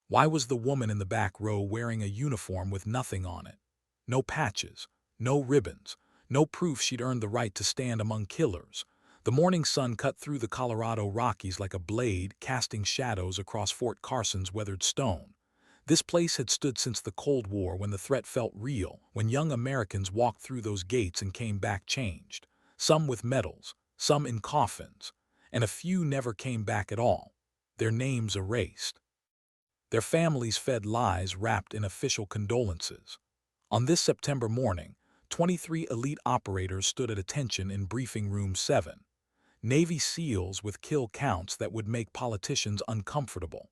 Why was the woman in the back row wearing a uniform with nothing on it? No patches, no ribbons, no proof she'd earned the right to stand among killers. The morning sun cut through the Colorado Rockies like a blade, casting shadows across Fort Carson's weathered stone. This place had stood since the Cold War, when the threat felt real, when young Americans walked through those gates and came back changed. Some with medals, some in coffins, and a few never came back at all, their names erased. Their families fed lies wrapped in official condolences. On this September morning, 23 elite operators stood at attention in Briefing Room 7. Navy SEALs with kill counts that would make politicians uncomfortable.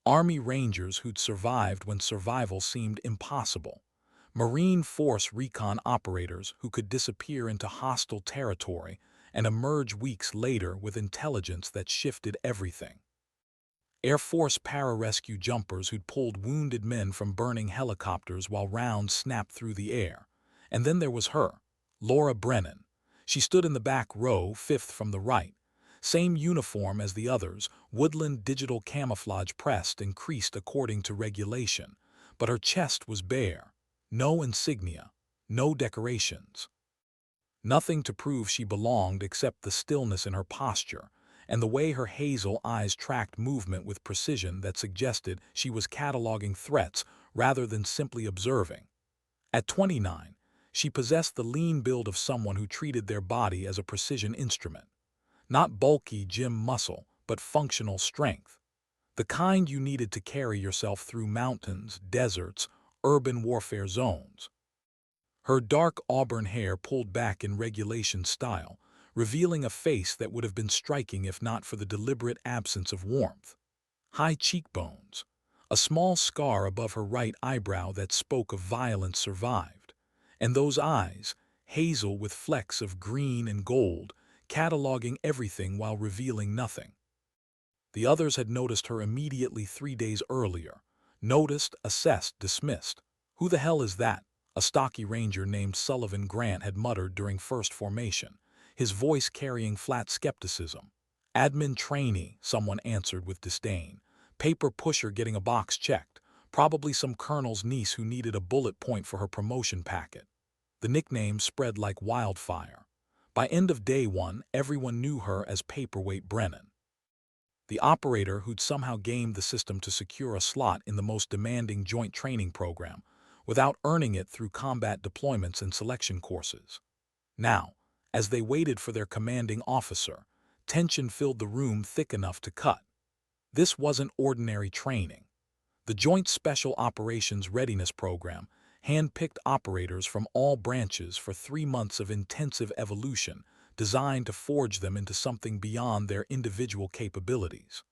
Army Rangers who'd survived when survival seemed impossible. Marine Force recon operators who could disappear into hostile territory and emerge weeks later with intelligence that shifted everything. Air Force pararescue jumpers who'd pulled wounded men from burning helicopters while rounds snapped through the air. And then there was her, Laura Brennan. She stood in the back row, fifth from the right. Same uniform as the others, woodland digital camouflage pressed and creased according to regulation. But her chest was bare. No insignia, no decorations. Nothing to prove she belonged except the stillness in her posture, and the way her hazel eyes tracked movement with precision that suggested she was cataloging threats rather than simply observing. At 29, she possessed the lean build of someone who treated their body as a precision instrument. Not bulky gym muscle, but functional strength. The kind you needed to carry yourself through mountains, deserts, urban warfare zones. Her dark auburn hair pulled back in regulation style, revealing a face that would have been striking if not for the deliberate absence of warmth. High cheekbones, a small scar above her right eyebrow that spoke of violence survived, and those eyes, hazel with flecks of green and gold, cataloging everything while revealing nothing. The others had noticed her immediately 3 days earlier. Noticed, assessed, dismissed. "Who the hell is that?" a stocky ranger named Sullivan Grant had muttered during first formation, his voice carrying flat skepticism. "Admin trainee," someone answered with disdain. "Paper pusher getting a box checked. Probably some colonel's niece who needed a bullet point for her promotion packet." The nickname spread like wildfire. By end of day one, everyone knew her as Paperweight Brennan. The operator who'd somehow gamed the system to secure a slot in the most demanding joint training program, without earning it through combat deployments and selection courses. Now, as they waited for their commanding officer, tension filled the room thick enough to cut. This wasn't ordinary training. The Joint Special Operations Readiness Program hand-picked operators from all branches for 3 months of intensive evolution designed to forge them into something beyond their individual capabilities.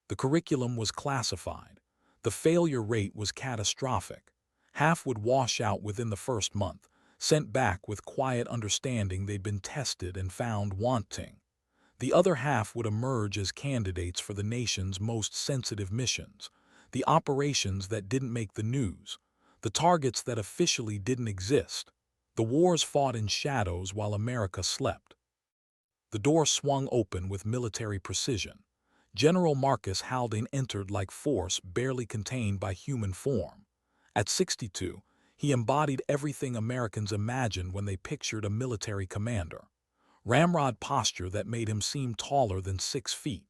The curriculum was classified. The failure rate was catastrophic. Half would wash out within the first month, sent back with quiet understanding they'd been tested and found wanting. The other half would emerge as candidates for the nation's most sensitive missions, the operations that didn't make the news, the targets that officially didn't exist, the wars fought in shadows while America slept. The door swung open with military precision. General Marcus Haldane entered like force barely contained by human form. At 62, he embodied everything Americans imagined when they pictured a military commander. Ramrod posture that made him seem taller than 6 feet.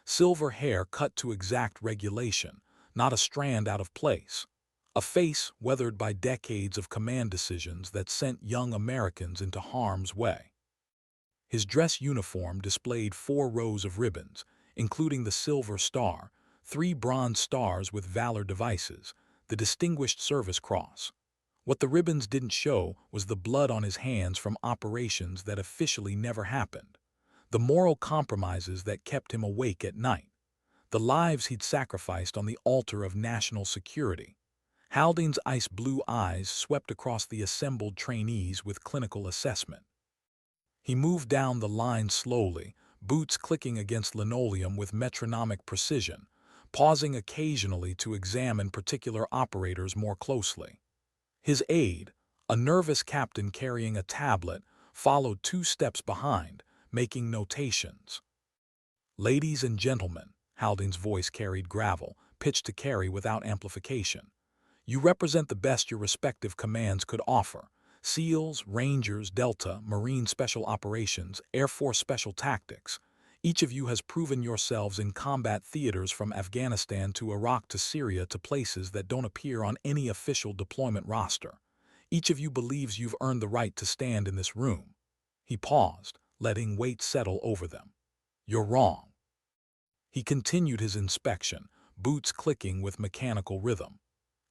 Silver hair cut to exact regulation, not a strand out of place. A face weathered by decades of command decisions that sent young Americans into harm's way. His dress uniform displayed 4 rows of ribbons, including the Silver Star, 3 bronze stars with Valor devices, the Distinguished Service Cross. What the ribbons didn't show was the blood on his hands from operations that officially never happened, the moral compromises that kept him awake at night, the lives he'd sacrificed on the altar of national security. Haldane's ice-blue eyes swept across the assembled trainees with clinical assessment. He moved down the line slowly, boots clicking against linoleum with metronomic precision, pausing occasionally to examine particular operators more closely. His aide, a nervous captain carrying a tablet, followed 2 steps behind, making notations. "Ladies and gentlemen," Haldane's voice carried gravel, pitch to carry without amplification. You represent the best your respective commands could offer: SEALs, Rangers, Delta, Marine Special Operations, Air Force Special Tactics. Each of you has proven yourselves in combat theaters from Afghanistan to Iraq to Syria to places that don't appear on any official deployment roster. Each of you believes you've earned the right to stand in this room. He paused, letting weight settle over them. You're wrong. He continued his inspection, boots clicking with mechanical rhythm.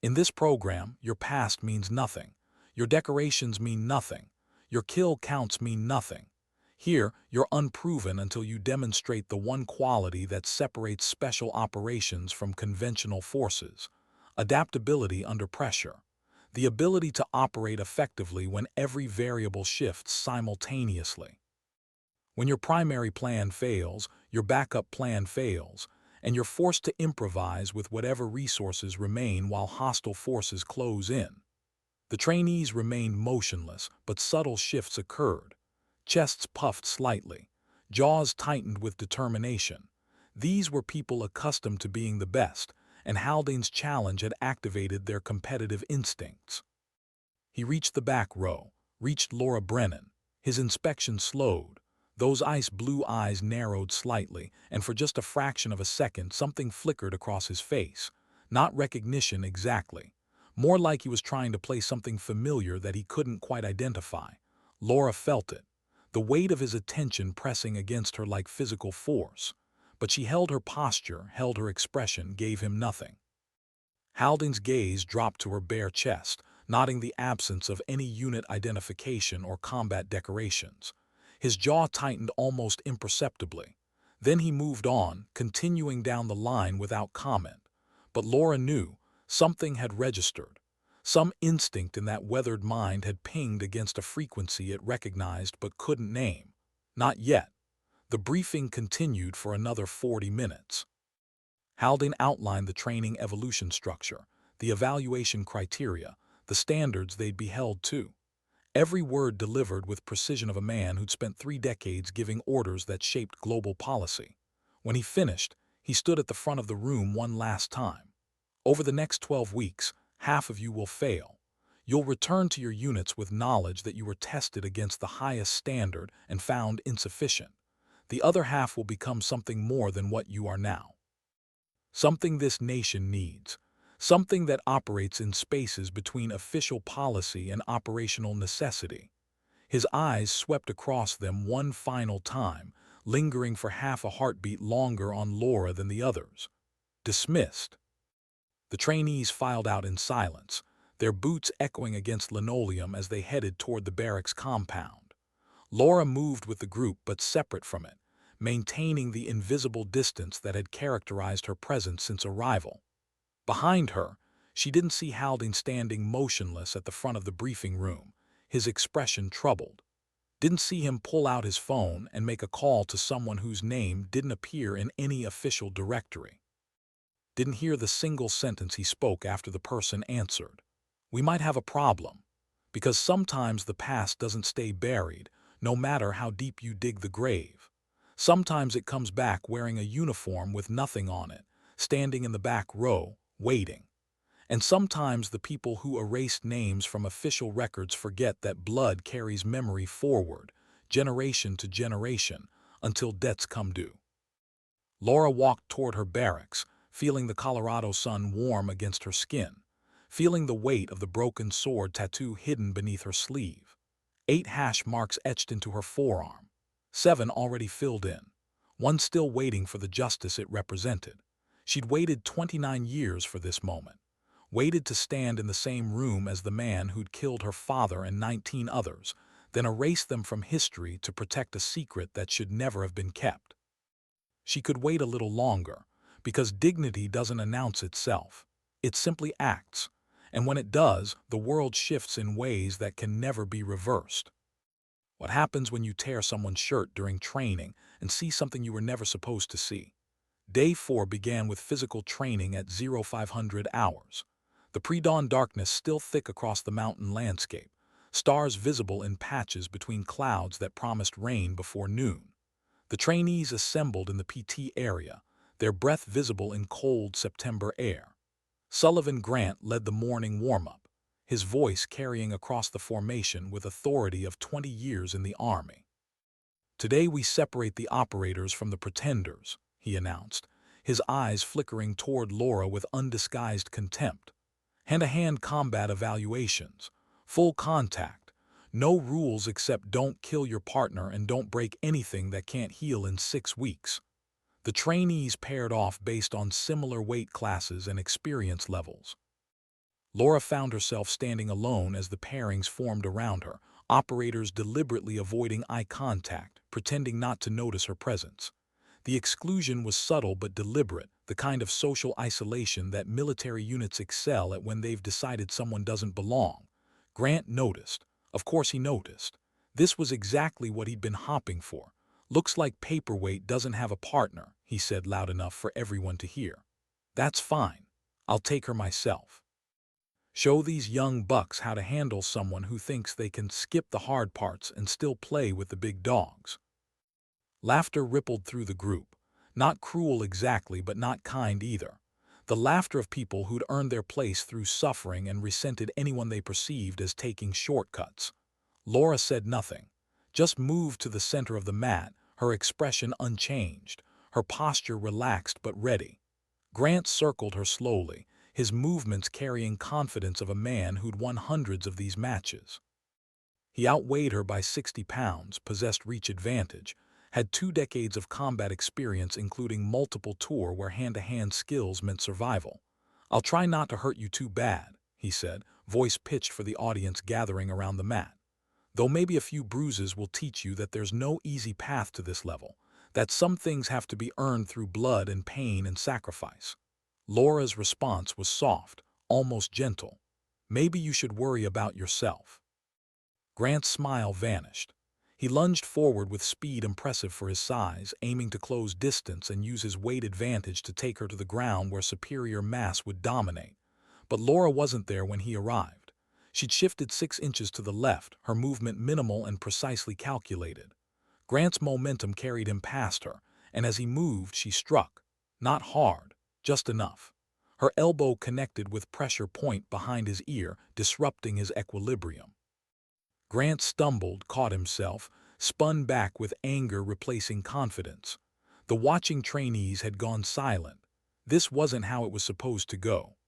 In this program, your past means nothing. Your decorations mean nothing. Your kill counts mean nothing. Here, you're unproven until you demonstrate the one quality that separates special operations from conventional forces: adaptability under pressure. The ability to operate effectively when every variable shifts simultaneously. When your primary plan fails, your backup plan fails, and you're forced to improvise with whatever resources remain while hostile forces close in. The trainees remained motionless, but subtle shifts occurred. Chests puffed slightly, jaws tightened with determination. These were people accustomed to being the best, and Haldane's challenge had activated their competitive instincts. He reached the back row, reached Laura Brennan. His inspection slowed. Those ice-blue eyes narrowed slightly, and for just a fraction of a second something flickered across his face. Not recognition exactly. More like he was trying to play something familiar that he couldn't quite identify. Laura felt it, the weight of his attention pressing against her like physical force. But she held her posture, held her expression, gave him nothing. Haldane's gaze dropped to her bare chest, noting the absence of any unit identification or combat decorations. His jaw tightened almost imperceptibly. Then he moved on, continuing down the line without comment. But Laura knew something had registered. Some instinct in that weathered mind had pinged against a frequency it recognized but couldn't name. Not yet. The briefing continued for another 40 minutes. Haldane outlined the training evolution structure, the evaluation criteria, the standards they'd be held to. Every word delivered with precision of a man who'd spent 3 decades giving orders that shaped global policy. When he finished, he stood at the front of the room one last time. Over the next 12 weeks, half of you will fail. You'll return to your units with knowledge that you were tested against the highest standard and found insufficient. The other half will become something more than what you are now. Something this nation needs. Something that operates in spaces between official policy and operational necessity. His eyes swept across them one final time, lingering for half a heartbeat longer on Laura than the others. Dismissed. The trainees filed out in silence, their boots echoing against linoleum as they headed toward the barracks compound. Laura moved with the group but separate from it, maintaining the invisible distance that had characterized her presence since arrival. Behind her, she didn't see Haldane standing motionless at the front of the briefing room, his expression troubled. Didn't see him pull out his phone and make a call to someone whose name didn't appear in any official directory. Didn't hear the single sentence he spoke after the person answered. We might have a problem, because sometimes the past doesn't stay buried, no matter how deep you dig the grave. Sometimes it comes back wearing a uniform with nothing on it, standing in the back row, waiting. And sometimes the people who erased names from official records forget that blood carries memory forward, generation to generation, until debts come due. Laura walked toward her barracks, feeling the Colorado sun warm against her skin, feeling the weight of the broken sword tattoo hidden beneath her sleeve. 8 hash marks etched into her forearm. 7 already filled in. 1 still waiting for the justice it represented. She'd waited 29 years for this moment. Waited to stand in the same room as the man who'd killed her father and 19 others, then erased them from history to protect a secret that should never have been kept. She could wait a little longer, because dignity doesn't announce itself. It simply acts, and when it does, the world shifts in ways that can never be reversed. What happens when you tear someone's shirt during training and see something you were never supposed to see? Day 4 began with physical training at 0500 hours. The pre-dawn darkness still thick across the mountain landscape, stars visible in patches between clouds that promised rain before noon. The trainees assembled in the PT area, their breath visible in cold September air. Sullivan Grant led the morning warm-up, his voice carrying across the formation with authority of 20 years in the Army. "Today we separate the operators from the pretenders," he announced, his eyes flickering toward Laura with undisguised contempt. "Hand-to-hand combat evaluations, full contact, no rules except don't kill your partner and don't break anything that can't heal in 6 weeks." The trainees paired off based on similar weight classes and experience levels. Laura found herself standing alone as the pairings formed around her, operators deliberately avoiding eye contact, pretending not to notice her presence. The exclusion was subtle but deliberate, the kind of social isolation that military units excel at when they've decided someone doesn't belong. Grant noticed. Of course he noticed. This was exactly what he'd been hopping for. "Looks like Paperweight doesn't have a partner," he said loud enough for everyone to hear. "That's fine. I'll take her myself. Show these young bucks how to handle someone who thinks they can skip the hard parts and still play with the big dogs." Laughter rippled through the group. Not cruel exactly, but not kind either. The laughter of people who'd earned their place through suffering and resented anyone they perceived as taking shortcuts. Laura said nothing, just moved to the center of the mat, her expression unchanged, her posture relaxed but ready. Grant circled her slowly, his movements carrying confidence of a man who'd won hundreds of these matches. He outweighed her by 60 pounds, possessed reach advantage, had 2 decades of combat experience including multiple tours where hand-to-hand skills meant survival. "I'll try not to hurt you too bad," he said, voice pitched for the audience gathering around the mat. "Though maybe a few bruises will teach you that there's no easy path to this level, that some things have to be earned through blood and pain and sacrifice." Laura's response was soft, almost gentle. "Maybe you should worry about yourself." Grant's smile vanished. He lunged forward with speed impressive for his size, aiming to close distance and use his weight advantage to take her to the ground where superior mass would dominate. But Laura wasn't there when he arrived. She'd shifted 6 inches to the left, her movement minimal and precisely calculated. Grant's momentum carried him past her, and as he moved, she struck. Not hard, just enough. Her elbow connected with pressure point behind his ear, disrupting his equilibrium. Grant stumbled, caught himself, spun back with anger replacing confidence. The watching trainees had gone silent. This wasn't how it was supposed to go.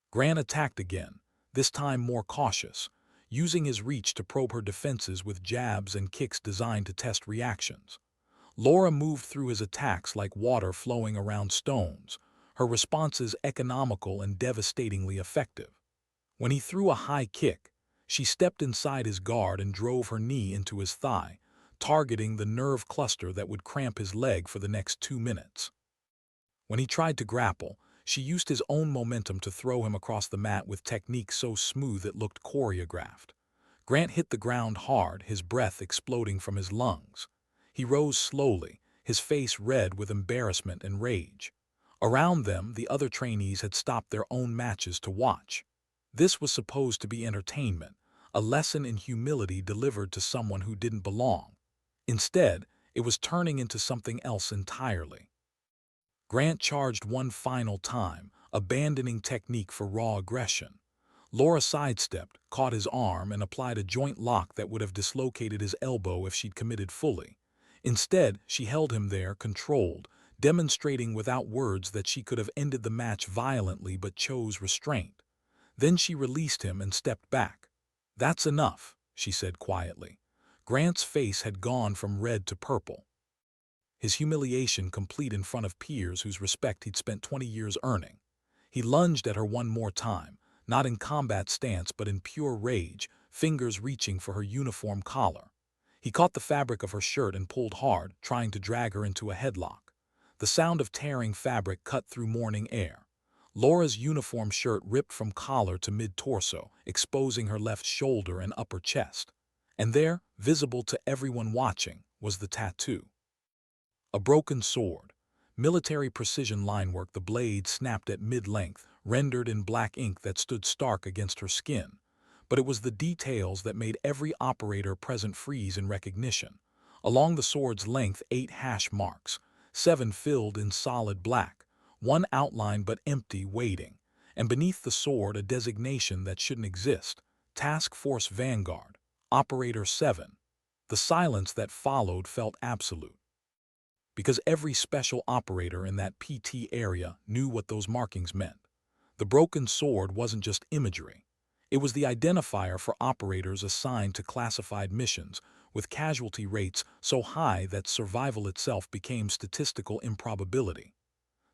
Grant attacked again, this time more cautious, using his reach to probe her defenses with jabs and kicks designed to test reactions. Laura moved through his attacks like water flowing around stones, her responses economical and devastatingly effective. When he threw a high kick, she stepped inside his guard and drove her knee into his thigh, targeting the nerve cluster that would cramp his leg for the next 2 minutes. When he tried to grapple, she used his own momentum to throw him across the mat with technique so smooth it looked choreographed. Grant hit the ground hard, his breath exploding from his lungs. He rose slowly, his face red with embarrassment and rage. Around them, the other trainees had stopped their own matches to watch. This was supposed to be entertainment, a lesson in humility delivered to someone who didn't belong. Instead, it was turning into something else entirely. Grant charged one final time, abandoning technique for raw aggression. Laura sidestepped, caught his arm, and applied a joint lock that would have dislocated his elbow if she'd committed fully. Instead, she held him there, controlled, demonstrating without words that she could have ended the match violently but chose restraint. Then she released him and stepped back. "That's enough," she said quietly. Grant's face had gone from red to purple. His humiliation complete in front of peers whose respect he'd spent 20 years earning. He lunged at her one more time, not in combat stance but in pure rage, fingers reaching for her uniform collar. He caught the fabric of her shirt and pulled hard, trying to drag her into a headlock. The sound of tearing fabric cut through morning air. Laura's uniform shirt ripped from collar to mid-torso, exposing her left shoulder and upper chest. And there, visible to everyone watching, was the tattoo. A broken sword. Military precision linework, the blade snapped at mid-length, rendered in black ink that stood stark against her skin. But it was the details that made every operator present freeze in recognition. Along the sword's length 8 hash marks, 7 filled in solid black, one outline but empty waiting, and beneath the sword a designation that shouldn't exist, Task Force Vanguard, Operator 7. The silence that followed felt absolute, because every special operator in that PT area knew what those markings meant. The broken sword wasn't just imagery. It was the identifier for operators assigned to classified missions, with casualty rates so high that survival itself became statistical improbability.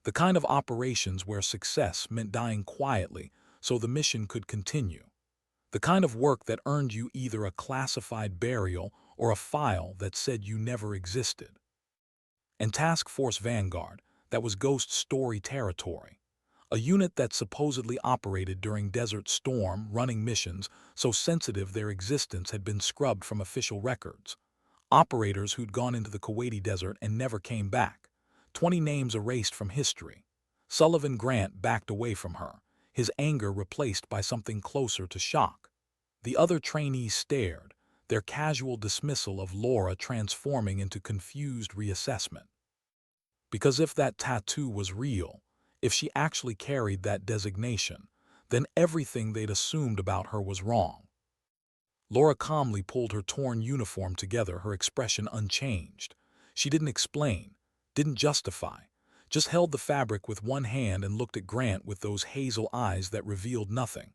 The kind of operations where success meant dying quietly so the mission could continue. The kind of work that earned you either a classified burial or a file that said you never existed. And Task Force Vanguard, that was Ghost Story territory. A unit that supposedly operated during Desert Storm, running missions so sensitive their existence had been scrubbed from official records. Operators who'd gone into the Kuwaiti desert and never came back. 20 names erased from history. Sullivan Grant backed away from her, his anger replaced by something closer to shock. The other trainees stared, their casual dismissal of Laura transforming into confused reassessment. Because if that tattoo was real, if she actually carried that designation, then everything they'd assumed about her was wrong. Laura calmly pulled her torn uniform together, her expression unchanged. She didn't explain, didn't justify, just held the fabric with one hand and looked at Grant with those hazel eyes that revealed nothing.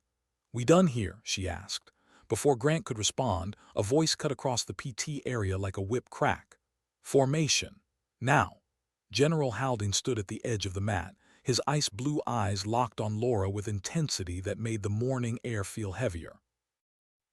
"We done here?" she asked. Before Grant could respond, a voice cut across the PT area like a whip crack. "Formation. Now." General Haldane stood at the edge of the mat, his ice-blue eyes locked on Laura with intensity that made the morning air feel heavier.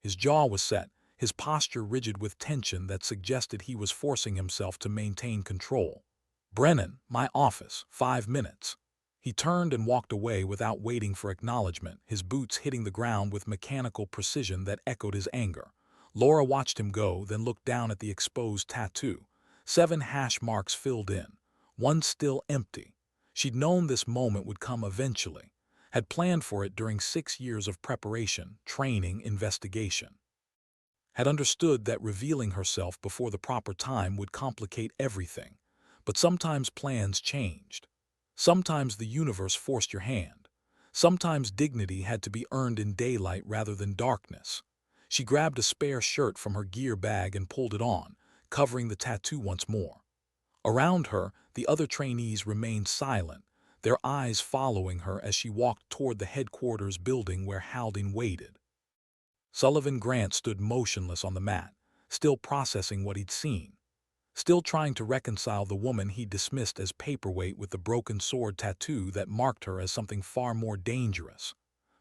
His jaw was set, his posture rigid with tension that suggested he was forcing himself to maintain control. "Brennan, my office, 5 minutes." He turned and walked away without waiting for acknowledgement, his boots hitting the ground with mechanical precision that echoed his anger. Laura watched him go, then looked down at the exposed tattoo. 7 hash marks filled in, one still empty. She'd known this moment would come eventually, had planned for it during 6 years of preparation, training, investigation. Had understood that revealing herself before the proper time would complicate everything. But sometimes plans changed. Sometimes the universe forced your hand. Sometimes dignity had to be earned in daylight rather than darkness. She grabbed a spare shirt from her gear bag and pulled it on, covering the tattoo once more. Around her, the other trainees remained silent, their eyes following her as she walked toward the headquarters building where Haldane waited. Sullivan Grant stood motionless on the mat, still processing what he'd seen, still trying to reconcile the woman he dismissed as paperweight with the broken sword tattoo that marked her as something far more dangerous.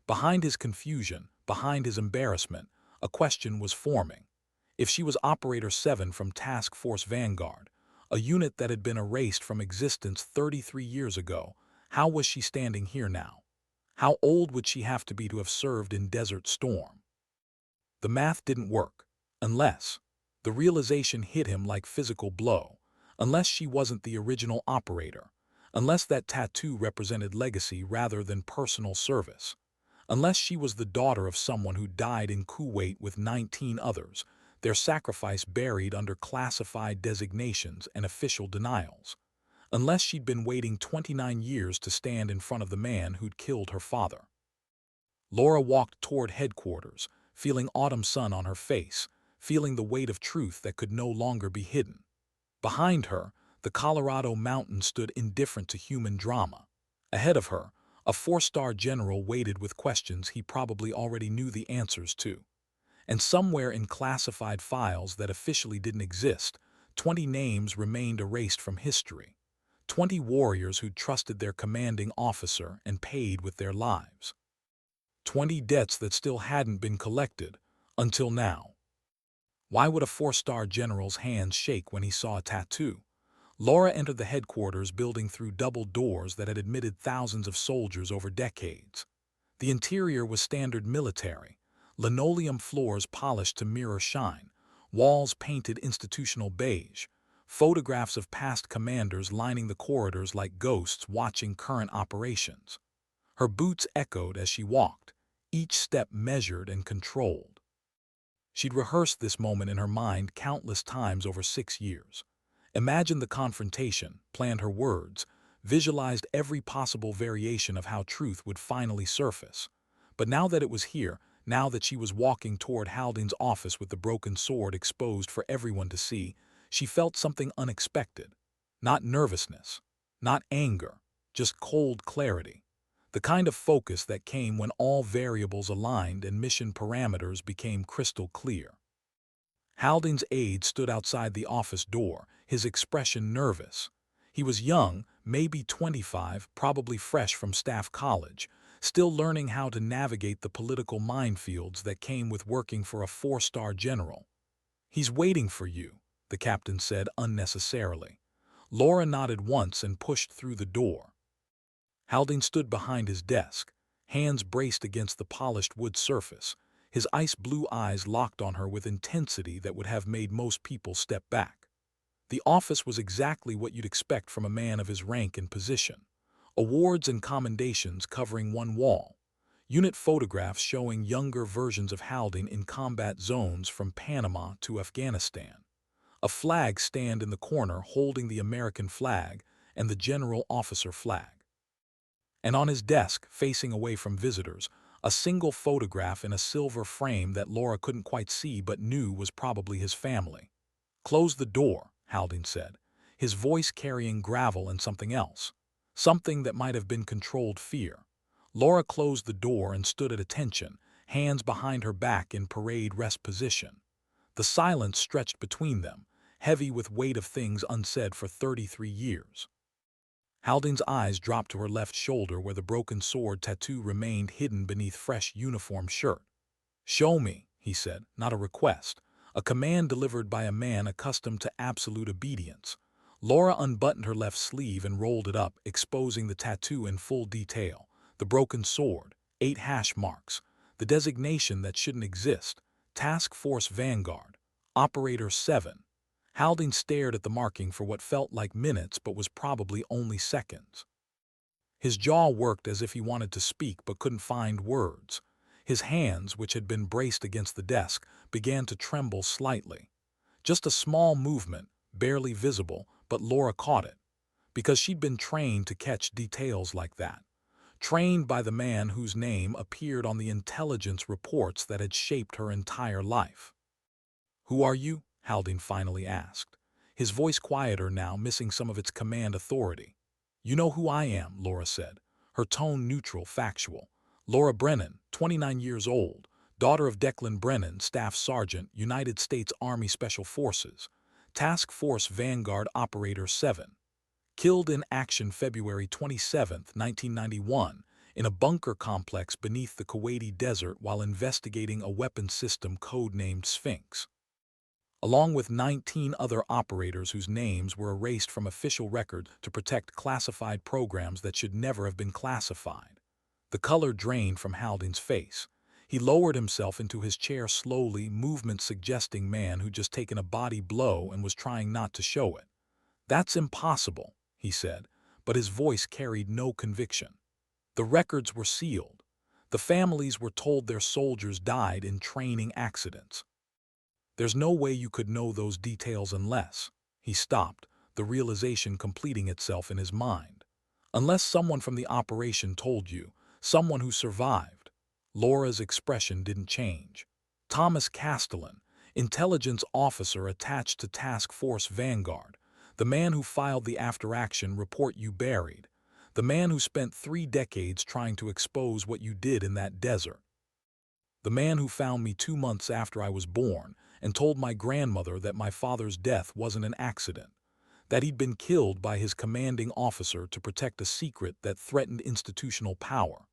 Behind his confusion, behind his embarrassment, a question was forming. If she was Operator 7 from Task Force Vanguard, a unit that had been erased from existence 33 years ago, how was she standing here now? How old would she have to have served in Desert Storm? The math didn't work. Unless the realization hit him like physical blow, unless she wasn't the original operator, unless that tattoo represented legacy rather than personal service, unless she was the daughter of someone who died in Kuwait with 19 others, their sacrifice buried under classified designations and official denials, unless she'd been waiting 29 years to stand in front of the man who'd killed her father. Laura walked toward headquarters, feeling autumn sun on her face, feeling the weight of truth that could no longer be hidden. Behind her, the Colorado mountains stood indifferent to human drama. Ahead of her, a 4-star general waited with questions he probably already knew the answers to. And somewhere in classified files that officially didn't exist, 20 names remained erased from history. 20 warriors who'd trusted their commanding officer and paid with their lives. 20 debts that still hadn't been collected, until now. Why would a 4-star general's hands shake when he saw a tattoo? Laura entered the headquarters building through double doors that had admitted thousands of soldiers over decades. The interior was standard military, linoleum floors polished to mirror shine, walls painted institutional beige, photographs of past commanders lining the corridors like ghosts watching current operations. Her boots echoed as she walked, each step measured and controlled. She'd rehearsed this moment in her mind countless times over 6 years. Imagined the confrontation, planned her words, visualized every possible variation of how truth would finally surface. But now that it was here, now that she was walking toward Haldane's office with the broken sword exposed for everyone to see, she felt something unexpected. Not nervousness, not anger, just cold clarity. The kind of focus that came when all variables aligned and mission parameters became crystal clear. Haldane's aide stood outside the office door, his expression nervous. He was young, maybe 25, probably fresh from staff college, still learning how to navigate the political minefields that came with working for a four-star general. "He's waiting for you," the captain said unnecessarily. Laura nodded once and pushed through the door. Haldane stood behind his desk, hands braced against the polished wood surface, his ice-blue eyes locked on her with intensity that would have made most people step back. The office was exactly what you'd expect from a man of his rank and position. Awards and commendations covering one wall. Unit photographs showing younger versions of Haldane in combat zones from Panama to Afghanistan. A flag stand in the corner holding the American flag and the general officer flag. And on his desk, facing away from visitors, a single photograph in a silver frame that Laura couldn't quite see but knew was probably his family. "Close the door," Haldane said, his voice carrying gravel and something else. Something that might have been controlled fear. Laura closed the door and stood at attention, hands behind her back in parade rest position. The silence stretched between them, heavy with weight of things unsaid for 33 years. Haldane's eyes dropped to her left shoulder where the broken sword tattoo remained hidden beneath fresh uniform shirt. "Show me," he said, not a request, a command delivered by a man accustomed to absolute obedience. Laura unbuttoned her left sleeve and rolled it up, exposing the tattoo in full detail. The broken sword, 8 hash marks, the designation that shouldn't exist, Task Force Vanguard, Operator 7. Haldane stared at the marking for what felt like minutes but was probably only seconds. His jaw worked as if he wanted to speak but couldn't find words. His hands, which had been braced against the desk, began to tremble slightly. Just a small movement, barely visible, but Laura caught it. Because she'd been trained to catch details like that. Trained by the man whose name appeared on the intelligence reports that had shaped her entire life. "Who are you?" Haldane finally asked, his voice quieter now, missing some of its command authority. "You know who I am," Laura said, her tone neutral, factual. "Laura Brennan, 29 years old, daughter of Declan Brennan, Staff Sergeant, United States Army Special Forces, Task Force Vanguard Operator 7. Killed in action February 27, 1991, in a bunker complex beneath the Kuwaiti desert while investigating a weapons system codenamed Sphinx." Along with 19 other operators whose names were erased from official record to protect classified programs that should never have been classified. The color drained from Haldane's face. He lowered himself into his chair slowly, movement suggesting man who'd just taken a body blow and was trying not to show it. "That's impossible," he said, but his voice carried no conviction. "The records were sealed. The families were told their soldiers died in training accidents. There's no way you could know those details unless—" He stopped, the realization completing itself in his mind. "Unless someone from the operation told you, someone who survived." Laura's expression didn't change. "Thomas Castellan, intelligence officer attached to Task Force Vanguard, the man who filed the after-action report you buried, the man who spent 3 decades trying to expose what you did in that desert. The man who found me 2 months after I was born and told my grandmother that my father's death wasn't an accident, that he'd been killed by his commanding officer to protect a secret that threatened institutional power."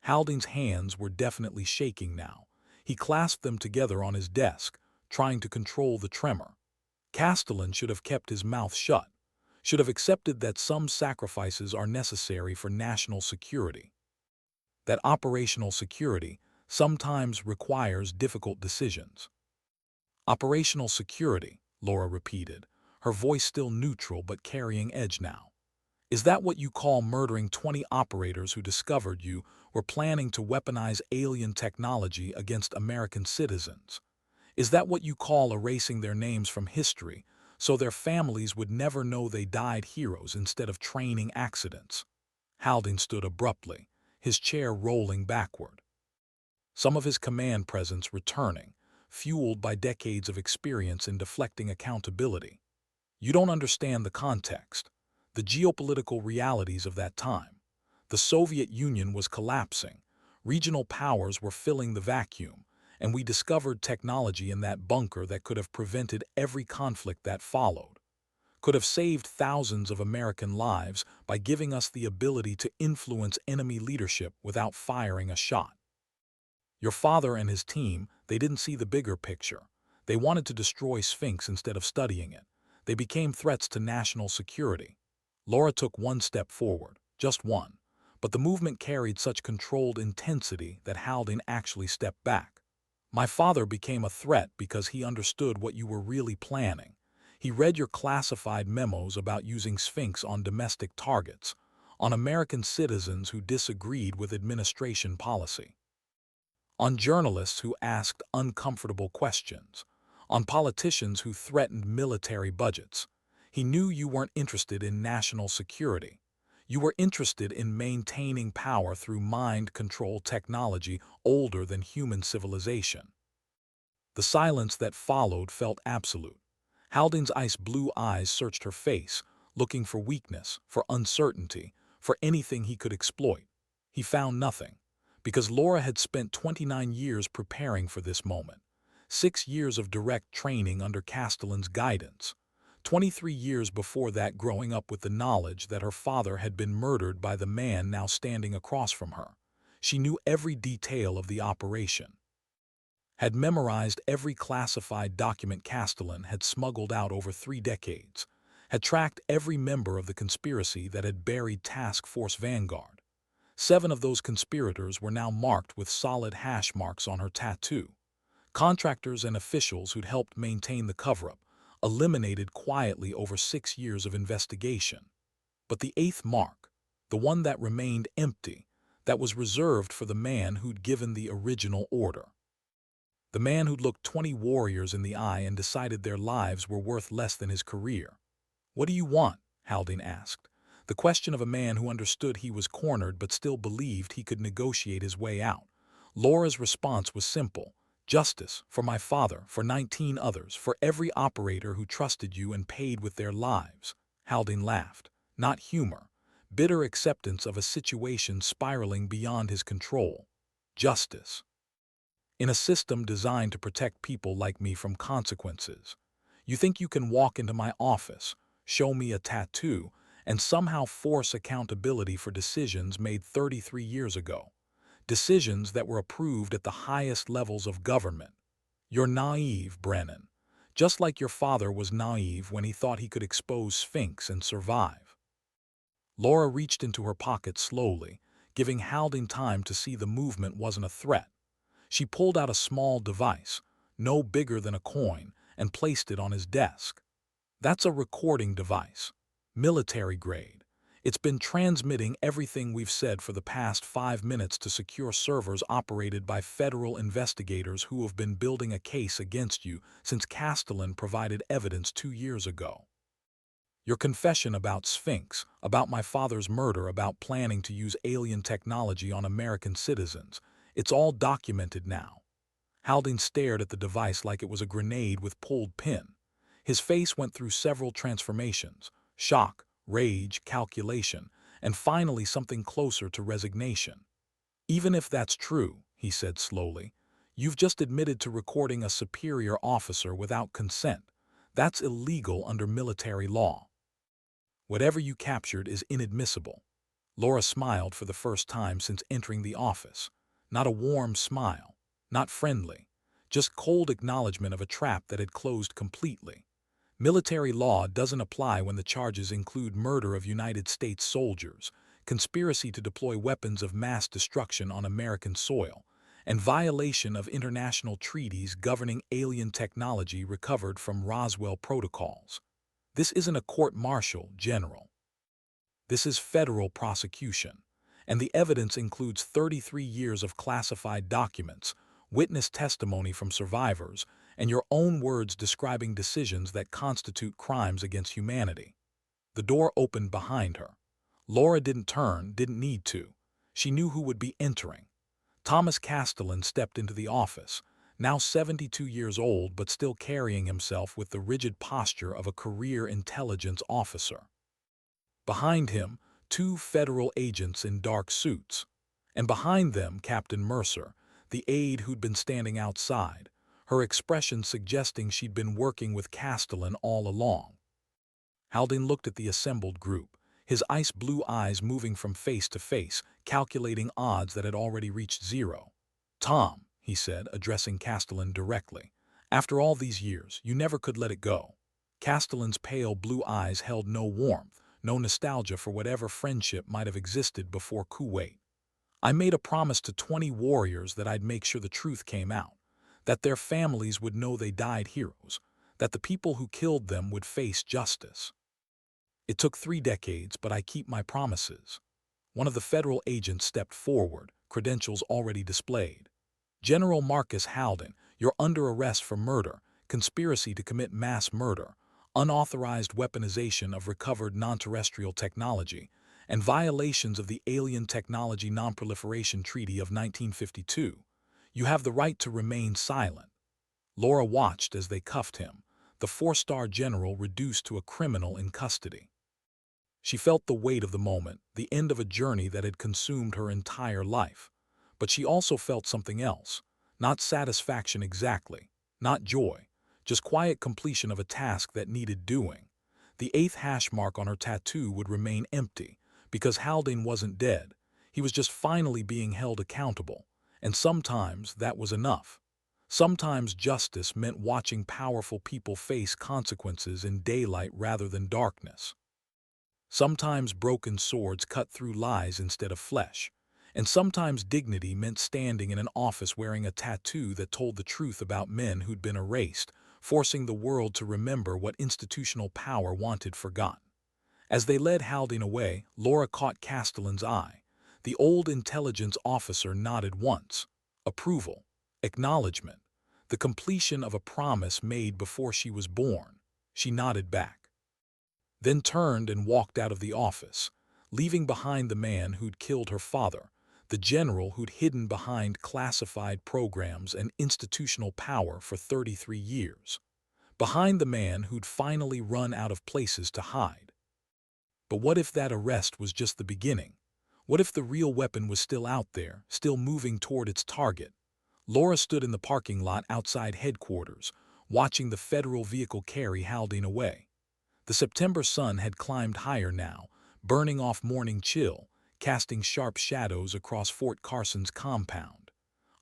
Haldane's hands were definitely shaking now. He clasped them together on his desk, trying to control the tremor. Castellan should have kept his mouth shut, should have accepted that some sacrifices are necessary for national security. That operational security sometimes requires difficult decisions. "Operational security," Laura repeated, her voice still neutral but carrying edge now. "Is that what you call murdering 20 operators who discovered you were planning to weaponize alien technology against American citizens? Is that what you call erasing their names from history so their families would never know they died heroes instead of training accidents. Haldane stood abruptly, his chair rolling backward. Some of his command presence returning, fueled by decades of experience in deflecting accountability. You don't understand the context, the geopolitical realities of that time. The Soviet Union was collapsing, regional powers were filling the vacuum, and we discovered technology in that bunker that could have prevented every conflict that followed, could have saved thousands of American lives by giving us the ability to influence enemy leadership without firing a shot. Your father and his team, they didn't see the bigger picture. They wanted to destroy Sphinx instead of studying it. They became threats to national security. Laura took one step forward, just one, but the movement carried such controlled intensity that Haldane actually stepped back. My father became a threat because he understood what you were really planning. He read your classified memos about using Sphinx on domestic targets, on American citizens who disagreed with administration policy, on journalists who asked uncomfortable questions, on politicians who threatened military budgets. He knew you weren't interested in national security. You were interested in maintaining power through mind control technology older than human civilization. The silence that followed felt absolute. Haldane's ice-blue eyes searched her face, looking for weakness, for uncertainty, for anything he could exploit. He found nothing, because Laura had spent 29 years preparing for this moment. 6 years of direct training under Castellan's guidance. 23 years before that growing up with the knowledge that her father had been murdered by the man now standing across from her. She knew every detail of the operation, had memorized every classified document Castellan had smuggled out over 3 decades, had tracked every member of the conspiracy that had buried Task Force Vanguard. 7 of those conspirators were now marked with solid hash marks on her tattoo. Contractors and officials who'd helped maintain the cover-up, eliminated quietly over 6 years of investigation. But the 8th mark, the one that remained empty, that was reserved for the man who'd given the original order. The man who'd looked 20 warriors in the eye and decided their lives were worth less than his career. "What do you want?" Haldane asked. The question of a man who understood he was cornered but still believed he could negotiate his way out. Laura's response was simple. "Justice, for my father, for 19 others, for every operator who trusted you and paid with their lives." Haldane laughed. Not humor, bitter acceptance of a situation spiraling beyond his control. Justice. In a system designed to protect people like me from consequences. You think you can walk into my office, show me a tattoo, and somehow force accountability for decisions made 33 years ago. Decisions that were approved at the highest levels of government. You're naive, Brennan. Just like your father was naive when he thought he could expose Sphinx and survive. Laura reached into her pocket slowly, giving Haldane time to see the movement wasn't a threat. She pulled out a small device, no bigger than a coin, and placed it on his desk. That's a recording device, military grade. It's been transmitting everything we've said for the past 5 minutes to secure servers operated by federal investigators who have been building a case against you since Castellan provided evidence 2 years ago. Your confession about Sphinx, about my father's murder, about planning to use alien technology on American citizens, it's all documented now." Haldane stared at the device like it was a grenade with pulled pin. His face went through several transformations: shock, rage, calculation, and finally something closer to resignation. "Even if that's true," he said slowly, "you've just admitted to recording a superior officer without consent. That's illegal under military law. Whatever you captured is inadmissible." Laura smiled for the first time since entering the office. Not a warm smile, not friendly, just cold acknowledgement of a trap that had closed completely. Military law doesn't apply when the charges include murder of United States soldiers, conspiracy to deploy weapons of mass destruction on American soil, and violation of international treaties governing alien technology recovered from Roswell protocols. This isn't a court-martial, General. This is federal prosecution, and the evidence includes 33 years of classified documents, witness testimony from survivors, and your own words describing decisions that constitute crimes against humanity. The door opened behind her. Laura didn't turn, didn't need to. She knew who would be entering. Thomas Castellan stepped into the office, now 72 years old but still carrying himself with the rigid posture of a career intelligence officer. Behind him, two federal agents in dark suits, and behind them Captain Mercer, the aide who'd been standing outside, her expression suggesting she'd been working with Castellan all along. Haldane looked at the assembled group, his ice blue eyes moving from face to face, calculating odds that had already reached zero. "Tom," he said, addressing Castellan directly, "after all these years, you never could let it go." Castellan's pale blue eyes held no warmth, no nostalgia for whatever friendship might have existed before Kuwait. "I made a promise to 20 warriors that I'd make sure the truth came out, that their families would know they died heroes, that the people who killed them would face justice. It took 3 decades, but I keep my promises." One of the federal agents stepped forward, credentials already displayed. "General Marcus Haldane, you're under arrest for murder, conspiracy to commit mass murder, unauthorized weaponization of recovered non-terrestrial technology, and violations of the Alien Technology Non-Proliferation Treaty of 1952. You have the right to remain silent." Laura watched as they cuffed him, the 4-star general reduced to a criminal in custody. She felt the weight of the moment, the end of a journey that had consumed her entire life. But she also felt something else. Not satisfaction exactly, not joy, just quiet completion of a task that needed doing. The 8th hash mark on her tattoo would remain empty, because Haldane wasn't dead. He was just finally being held accountable. And sometimes that was enough. Sometimes justice meant watching powerful people face consequences in daylight rather than darkness. Sometimes broken swords cut through lies instead of flesh. And sometimes dignity meant standing in an office wearing a tattoo that told the truth about men who'd been erased, forcing the world to remember what institutional power wanted forgotten. As they led Haldane away, Laura caught Castellan's eye. The old intelligence officer nodded once. Approval. Acknowledgement. The completion of a promise made before she was born. She nodded back. Then turned and walked out of the office, leaving behind the man who'd killed her father, the general who'd hidden behind classified programs and institutional power for 33 years, behind the man who'd finally run out of places to hide. But what if that arrest was just the beginning? What if the real weapon was still out there, still moving toward its target? Laura stood in the parking lot outside headquarters, watching the federal vehicle carry Haldane away. The September sun had climbed higher now, burning off morning chill, casting sharp shadows across Fort Carson's compound.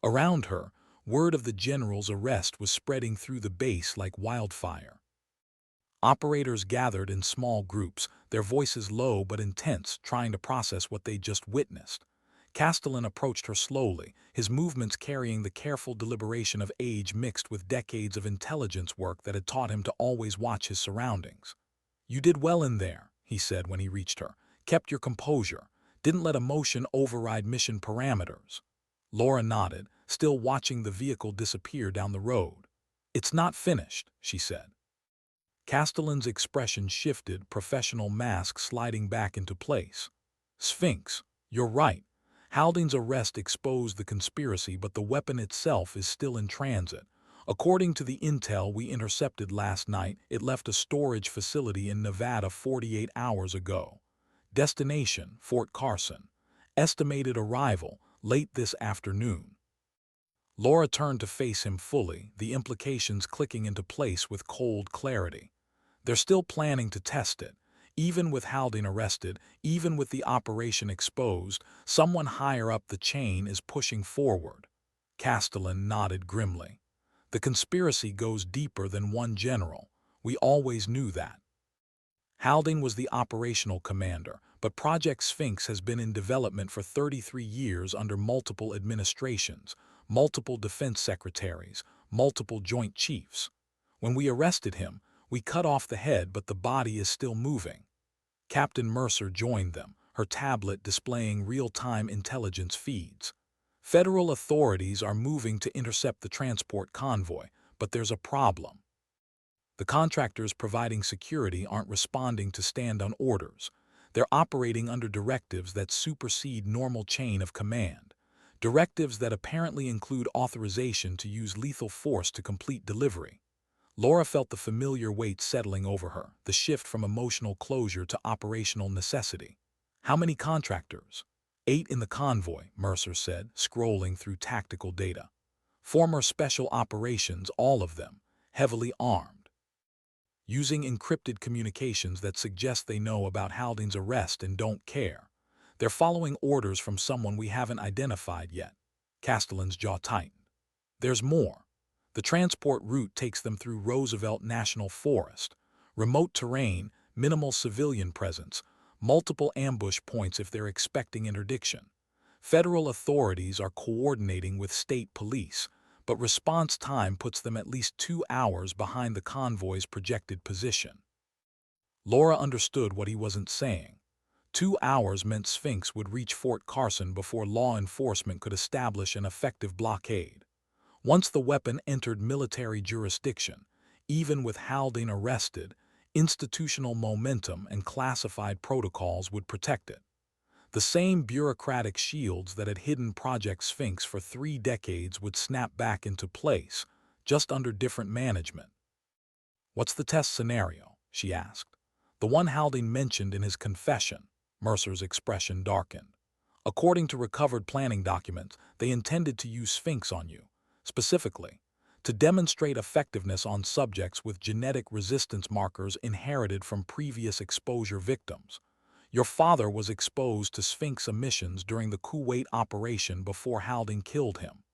Around her, word of the general's arrest was spreading through the base like wildfire. Operators gathered in small groups, their voices low but intense, trying to process what they'd just witnessed. Castellan approached her slowly, his movements carrying the careful deliberation of age mixed with decades of intelligence work that had taught him to always watch his surroundings. "You did well in there," he said when he reached her. "Kept your composure. Didn't let emotion override mission parameters." Laura nodded, still watching the vehicle disappear down the road. "It's not finished," she said. Castellan's expression shifted, professional mask sliding back into place. "Sphinx, you're right. Haldane's arrest exposed the conspiracy, but the weapon itself is still in transit. According to the intel we intercepted last night, it left a storage facility in Nevada 48 hours ago. Destination, Fort Carson. Estimated arrival, late this afternoon." Laura turned to face him fully, the implications clicking into place with cold clarity. They're still planning to test it. Even with Haldane arrested, even with the operation exposed, someone higher up the chain is pushing forward. Castellan nodded grimly. "The conspiracy goes deeper than one general. We always knew that." Haldane was the operational commander, but Project Sphinx has been in development for 33 years under multiple administrations, multiple defense secretaries, multiple joint chiefs. When we arrested him, we cut off the head, but the body is still moving. Captain Mercer joined them, her tablet displaying real-time intelligence feeds. "Federal authorities are moving to intercept the transport convoy, But there's a problem. The contractors providing security aren't responding to stand-on orders. They're operating under directives that supersede normal chain of command. Directives that apparently include authorization to use lethal force to complete delivery. Laura felt the familiar weight settling over her, the shift from emotional closure to operational necessity. How many contractors? 8 in the convoy, Mercer said, scrolling through tactical data. Former special operations, all of them, heavily armed. Using encrypted communications that suggest they know about Halding's arrest and don't care. They're following orders from someone we haven't identified yet. Castellan's jaw tightened. There's more. The transport route takes them through Roosevelt National Forest. Remote terrain, minimal civilian presence, multiple ambush points if they're expecting interdiction. Federal authorities are coordinating with state police, but response time puts them at least 2 hours behind the convoy's projected position. Laura understood what he wasn't saying. 2 hours meant Sphinx would reach Fort Carson before law enforcement could establish an effective blockade. Once the weapon entered military jurisdiction, even with Haldane arrested, institutional momentum and classified protocols would protect it. The same bureaucratic shields that had hidden Project Sphinx for 3 decades would snap back into place, just under different management. "What's the test scenario?" she asked. "The one Haldane mentioned in his confession." Mercer's expression darkened. "According to recovered planning documents, they intended to use Sphinx on you. Specifically, to demonstrate effectiveness on subjects with genetic resistance markers inherited from previous exposure victims. Your father was exposed to Sphinx emissions during the Kuwait operation before Haldane killed him.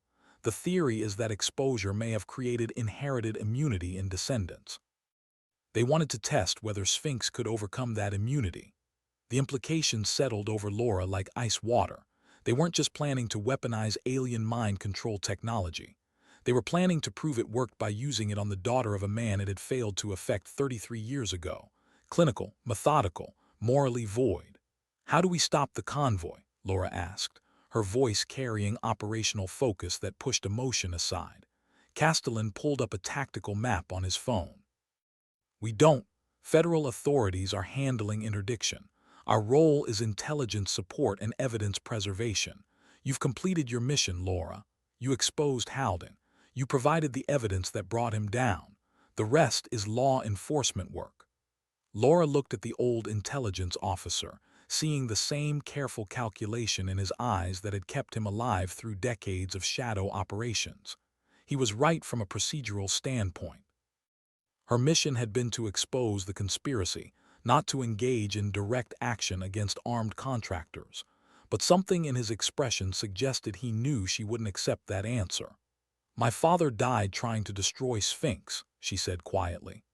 The theory is that exposure may have created inherited immunity in descendants. They wanted to test whether Sphinx could overcome that immunity. The implications settled over Laura like ice water. They weren't just planning to weaponize alien mind control technology. They were planning to prove it worked by using it on the daughter of a man it had failed to affect 33 years ago. Clinical, methodical, morally void. "How do we stop the convoy?" Laura asked, her voice carrying operational focus that pushed emotion aside. Castellan pulled up a tactical map on his phone. "We don't. Federal authorities are handling interdiction. Our role is intelligence support and evidence preservation. You've completed your mission, Laura. You exposed Haldane. You provided the evidence that brought him down. The rest is law enforcement work." Laura looked at the old intelligence officer, seeing the same careful calculation in his eyes that had kept him alive through decades of shadow operations. He was right from a procedural standpoint. Her mission had been to expose the conspiracy, not to engage in direct action against armed contractors. But something in his expression suggested he knew she wouldn't accept that answer. "My father died trying to destroy Sphinx," she said quietly.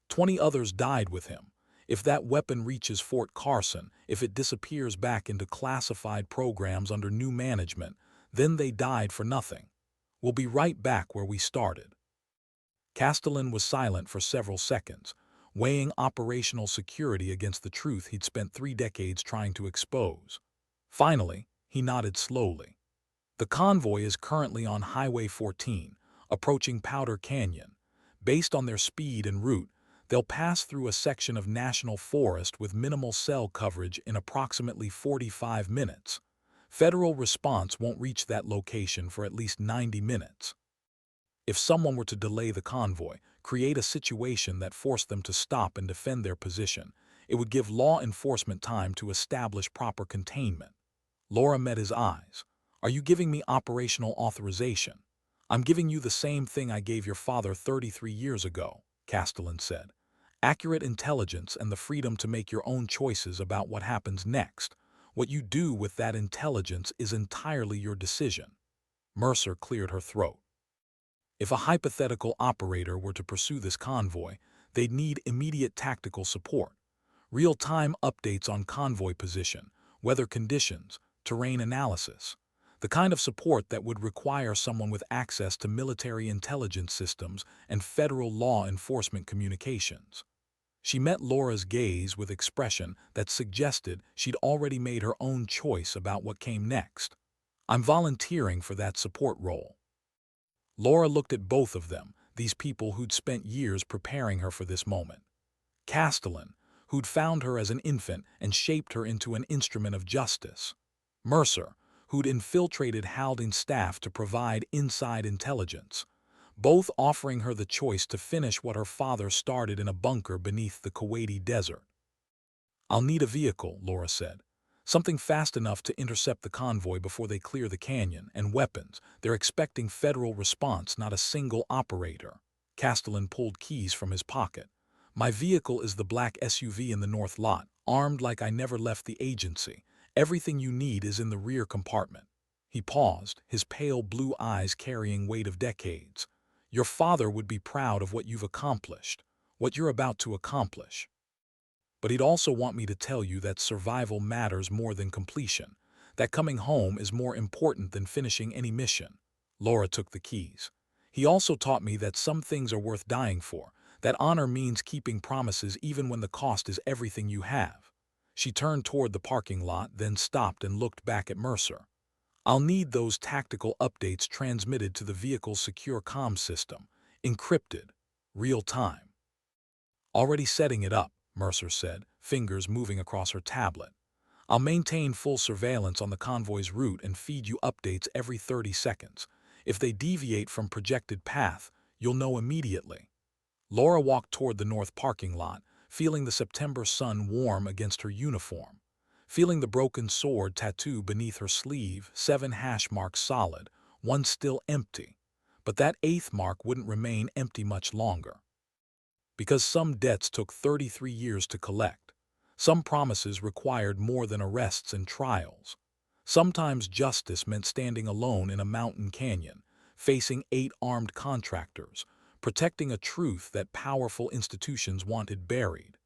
20 others died with him. If that weapon reaches Fort Carson, if it disappears back into classified programs under new management, then they died for nothing. We'll be right back where we started." Castellan was silent for several seconds, weighing operational security against the truth he'd spent 3 decades trying to expose. Finally, he nodded slowly. "The convoy is currently on Highway 14, approaching Powder Canyon. Based on their speed and route, they'll pass through a section of national forest with minimal cell coverage in approximately 45 minutes. Federal response won't reach that location for at least 90 minutes. If someone were to delay the convoy, create a situation that forced them to stop and defend their position, it would give law enforcement time to establish proper containment." Laura met his eyes. "Are you giving me operational authorization?" "I'm giving you the same thing I gave your father 33 years ago," Castellan said. "Accurate intelligence and the freedom to make your own choices about what happens next. What you do with that intelligence is entirely your decision." Mercer cleared her throat. If a hypothetical operator were to pursue this convoy, they'd need immediate tactical support. Real-time updates on convoy position, weather conditions, terrain analysis. The kind of support that would require someone with access to military intelligence systems and federal law enforcement communications. She met Laura's gaze with expression that suggested she'd already made her own choice about what came next. "I'm volunteering for that support role." Laura looked at both of them, these people who'd spent years preparing her for this moment. Castellan, who'd found her as an infant and shaped her into an instrument of justice. Mercer, who'd infiltrated Haldane's staff to provide inside intelligence, both offering her the choice to finish what her father started in a bunker beneath the Kuwaiti desert. "I'll need a vehicle," Laura said. "Something fast enough to intercept the convoy before they clear the canyon, and weapons. They're expecting federal response, not a single operator." Castellan pulled keys from his pocket. "My vehicle is the black SUV in the north lot, armed like I never left the agency. Everything you need is in the rear compartment." He paused, his pale blue eyes carrying weight of decades. "Your father would be proud of what you've accomplished, what you're about to accomplish. But he'd also want me to tell you that survival matters more than completion, that coming home is more important than finishing any mission." Laura took the keys. "He also taught me that some things are worth dying for, that honor means keeping promises even when the cost is everything you have." She turned toward the parking lot, then stopped and looked back at Mercer. "I'll need those tactical updates transmitted to the vehicle's secure comm system, encrypted, real time." "Already setting it up," Mercer said, fingers moving across her tablet. "I'll maintain full surveillance on the convoy's route and feed you updates every 30 seconds. If they deviate from projected path, you'll know immediately." Laura walked toward the north parking lot, feeling the September sun warm against her uniform, feeling the broken sword tattoo beneath her sleeve, 7 hash marks solid, one still empty. But that 8th mark wouldn't remain empty much longer. Because some debts took 33 years to collect. Some promises required more than arrests and trials. Sometimes justice meant standing alone in a mountain canyon, facing 8 armed contractors, protecting a truth that powerful institutions wanted buried.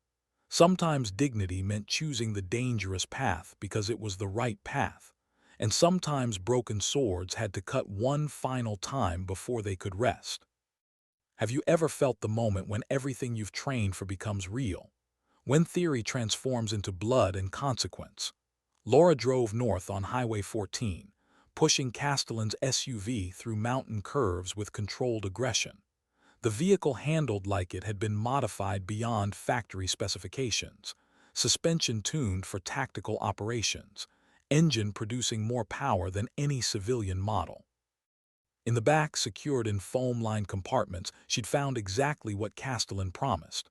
Sometimes dignity meant choosing the dangerous path because it was the right path. And sometimes broken swords had to cut one final time before they could rest. Have you ever felt the moment when everything you've trained for becomes real? When theory transforms into blood and consequence? Laura drove north on Highway 14, pushing Castellan's SUV through mountain curves with controlled aggression. The vehicle handled like it had been modified beyond factory specifications, suspension tuned for tactical operations, engine producing more power than any civilian model. In the back, secured in foam-lined compartments, she'd found exactly what Castellan promised.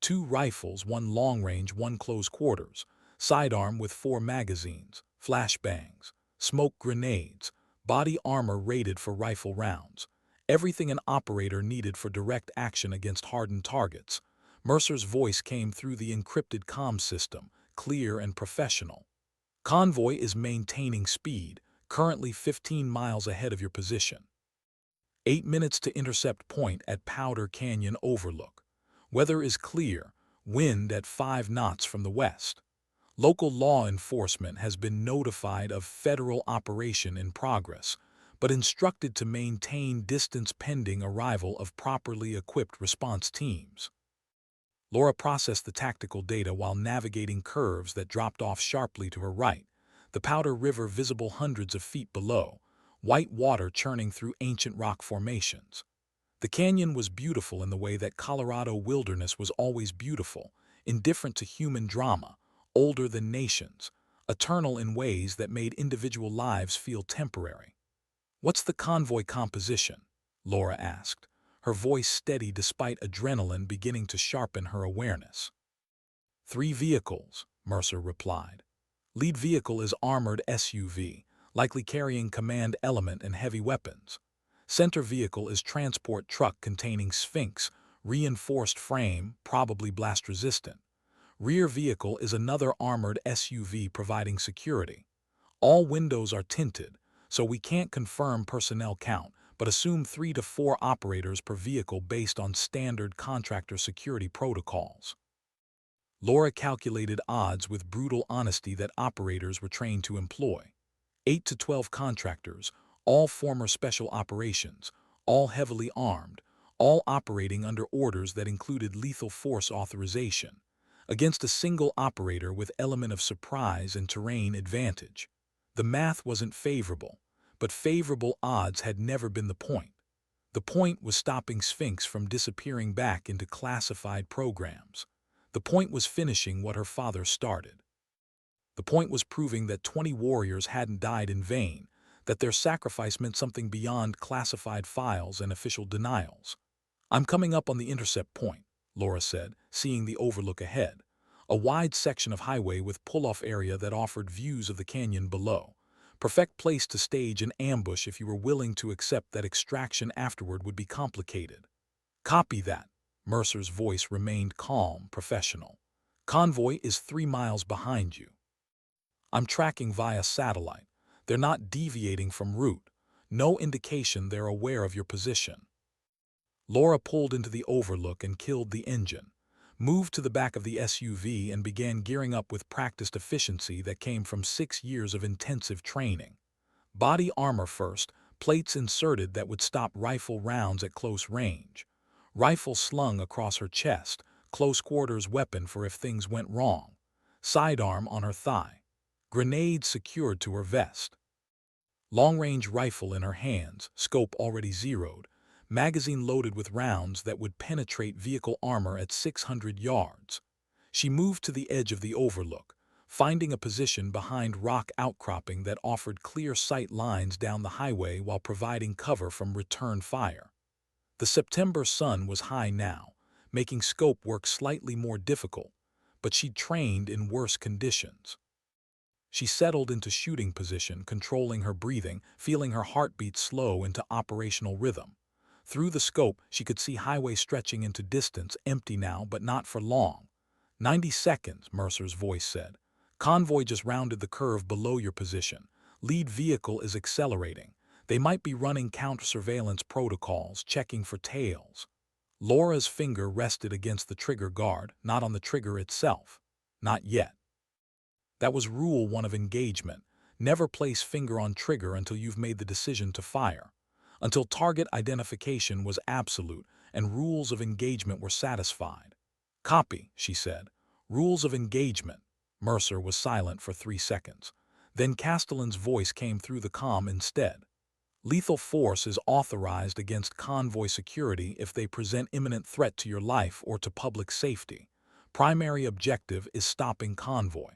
2 rifles, one long-range, one close quarters, sidearm with 4 magazines, flashbangs, smoke grenades, body armor rated for rifle rounds, everything an operator needed for direct action against hardened targets. Mercer's voice came through the encrypted comm system, clear and professional. "Convoy is maintaining speed, currently 15 miles ahead of your position. 8 minutes to intercept point at Powder Canyon Overlook. Weather is clear, wind at 5 knots from the west. Local law enforcement has been notified of federal operation in progress, but instructed to maintain distance pending arrival of properly equipped response teams." Laura processed the tactical data while navigating curves that dropped off sharply to her right, the Powder River visible hundreds of feet below, white water churning through ancient rock formations. The canyon was beautiful in the way that Colorado wilderness was always beautiful, indifferent to human drama, older than nations, eternal in ways that made individual lives feel temporary. "What's the convoy composition?" Laura asked, her voice steady despite adrenaline beginning to sharpen her awareness. 3 vehicles, Mercer replied. Lead vehicle is armored SUV, likely carrying command element and heavy weapons. Center vehicle is transport truck containing Sphinx, reinforced frame, probably blast-resistant. Rear vehicle is another armored SUV providing security. All windows are tinted, so we can't confirm personnel count, but assume 3 to 4 operators per vehicle based on standard contractor security protocols. Laura calculated odds with brutal honesty that operators were trained to employ. 8 to 12 contractors, all former special operations, all heavily armed, all operating under orders that included lethal force authorization, against a single operator with element of surprise and terrain advantage. The math wasn't favorable, but favorable odds had never been the point. The point was stopping Sphinx from disappearing back into classified programs. The point was finishing what her father started. The point was proving that 20 warriors hadn't died in vain, that their sacrifice meant something beyond classified files and official denials. "I'm coming up on the intercept point," Laura said, seeing the overlook ahead. A wide section of highway with pull-off area that offered views of the canyon below. Perfect place to stage an ambush if you were willing to accept that extraction afterward would be complicated. "Copy that." Mercer's voice remained calm, professional. "Convoy is 3 miles behind you. I'm tracking via satellite. They're not deviating from route. No indication they're aware of your position." Laura pulled into the overlook and killed the engine, moved to the back of the SUV and began gearing up with practiced efficiency that came from 6 years of intensive training. Body armor first, plates inserted that would stop rifle rounds at close range. Rifle slung across her chest, close quarters weapon for if things went wrong. Sidearm on her thigh. Grenade secured to her vest. Long-range rifle in her hands, scope already zeroed, magazine loaded with rounds that would penetrate vehicle armor at 600 yards. She moved to the edge of the overlook, finding a position behind rock outcropping that offered clear sight lines down the highway while providing cover from return fire. The September sun was high now, making scope work slightly more difficult, but she'd trained in worse conditions. She settled into shooting position, controlling her breathing, feeling her heartbeat slow into operational rhythm. Through the scope, she could see highway stretching into distance, empty now, but not for long. 90 seconds, Mercer's voice said. "Convoy just rounded the curve below your position. Lead vehicle is accelerating. They might be running counter-surveillance protocols, checking for tails." Laura's finger rested against the trigger guard, not on the trigger itself. Not yet. That was rule 1 of engagement. Never place finger on trigger until you've made the decision to fire. Until target identification was absolute and rules of engagement were satisfied. "Copy," she said. "Rules of engagement." Mercer was silent for 3 seconds. Then Castellan's voice came through the comm instead. "Lethal force is authorized against convoy security if they present imminent threat to your life or to public safety. Primary objective is stopping convoy.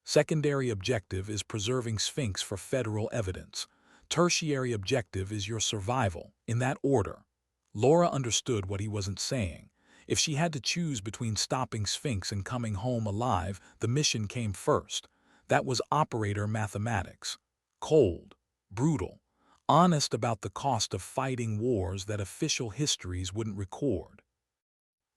Secondary objective is preserving Sphinx for federal evidence. Tertiary objective is your survival, in that order." Laura understood what he wasn't saying. If she had to choose between stopping Sphinx and coming home alive, the mission came first. That was operator mathematics. Cold, brutal, honest about the cost of fighting wars that official histories wouldn't record.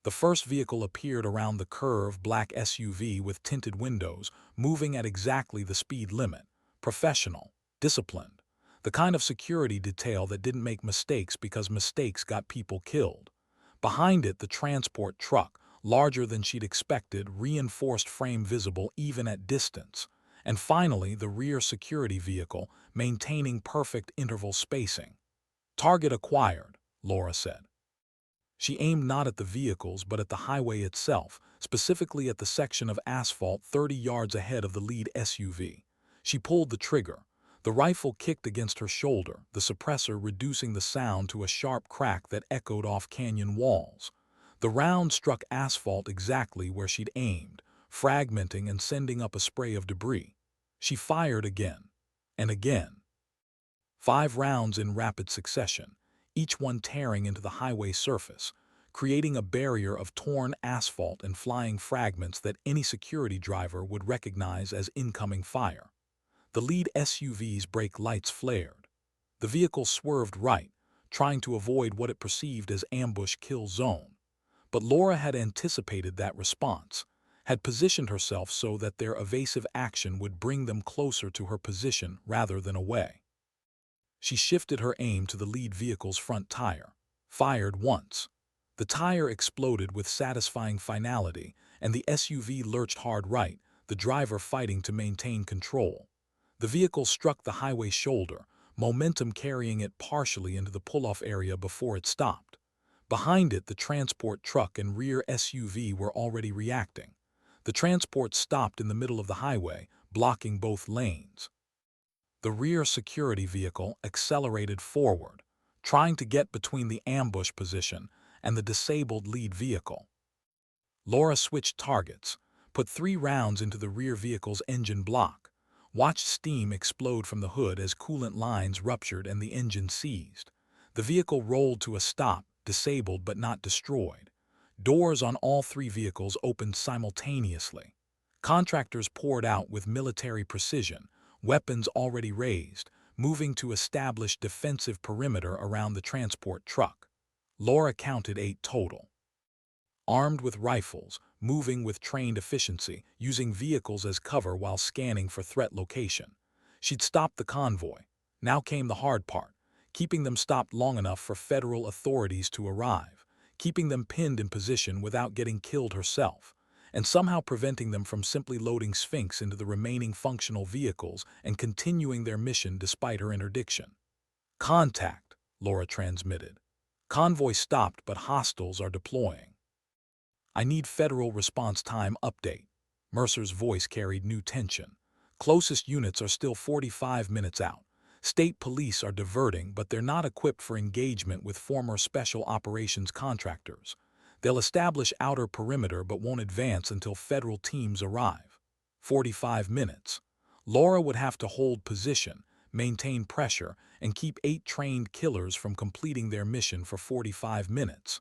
The first vehicle appeared around the curve, black SUV with tinted windows, moving at exactly the speed limit. Professional, disciplined. The kind of security detail that didn't make mistakes because mistakes got people killed. Behind it, the transport truck, larger than she'd expected, reinforced frame visible even at distance. And finally, the rear security vehicle, maintaining perfect interval spacing. "Target acquired," Laura said. She aimed not at the vehicles but at the highway itself, specifically at the section of asphalt 30 yards ahead of the lead SUV. She pulled the trigger. The rifle kicked against her shoulder, the suppressor reducing the sound to a sharp crack that echoed off canyon walls. The round struck asphalt exactly where she'd aimed, fragmenting and sending up a spray of debris. She fired again, and again. 5 rounds in rapid succession, each one tearing into the highway surface, creating a barrier of torn asphalt and flying fragments that any security driver would recognize as incoming fire. The lead SUV's brake lights flared. The vehicle swerved right, trying to avoid what it perceived as ambush kill zone. But Laura had anticipated that response, had positioned herself so that their evasive action would bring them closer to her position rather than away. She shifted her aim to the lead vehicle's front tire, fired once. The tire exploded with satisfying finality, and the SUV lurched hard right, the driver fighting to maintain control. The vehicle struck the highway shoulder, momentum carrying it partially into the pull-off area before it stopped. Behind it, the transport truck and rear SUV were already reacting. The transport stopped in the middle of the highway, blocking both lanes. The rear security vehicle accelerated forward, trying to get between the ambush position and the disabled lead vehicle. Laura switched targets, put 3 rounds into the rear vehicle's engine block, watched steam explode from the hood as coolant lines ruptured and the engine seized. The vehicle rolled to a stop, disabled but not destroyed. Doors on all 3 vehicles opened simultaneously. Contractors poured out with military precision, weapons already raised, moving to establish defensive perimeter around the transport truck. Laura counted 8 total. Armed with rifles, moving with trained efficiency, using vehicles as cover while scanning for threat location. She'd stopped the convoy. Now came the hard part, keeping them stopped long enough for federal authorities to arrive, keeping them pinned in position without getting killed herself, and somehow preventing them from simply loading Sphinx into the remaining functional vehicles and continuing their mission despite her interdiction. "Contact," Laura transmitted. "Convoy stopped, but hostiles are deploying." "I need federal response time update." Mercer's voice carried new tension. "Closest units are still 45 minutes out. State police are diverting, but they're not equipped for engagement with former special operations contractors. They'll establish outer perimeter but won't advance until federal teams arrive." 45 minutes. Laura would have to hold position, maintain pressure, and keep 8 trained killers from completing their mission for 45 minutes.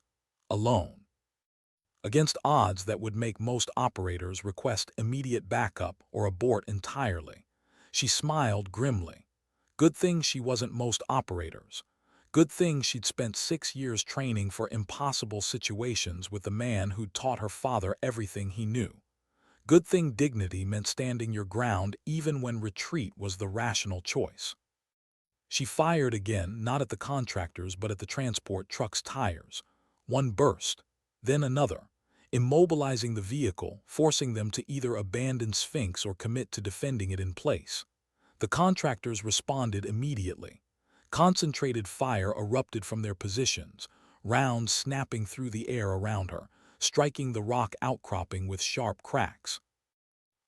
Alone. Against odds that would make most operators request immediate backup or abort entirely. She smiled grimly. Good thing she wasn't most operators. Good thing she'd spent 6 years training for impossible situations with the man who'd taught her father everything he knew. Good thing dignity meant standing your ground even when retreat was the rational choice. She fired again, not at the contractors but at the transport truck's tires. One burst, then another, immobilizing the vehicle, forcing them to either abandon Sphinx or commit to defending it in place. The contractors responded immediately. Concentrated fire erupted from their positions, rounds snapping through the air around her, striking the rock outcropping with sharp cracks.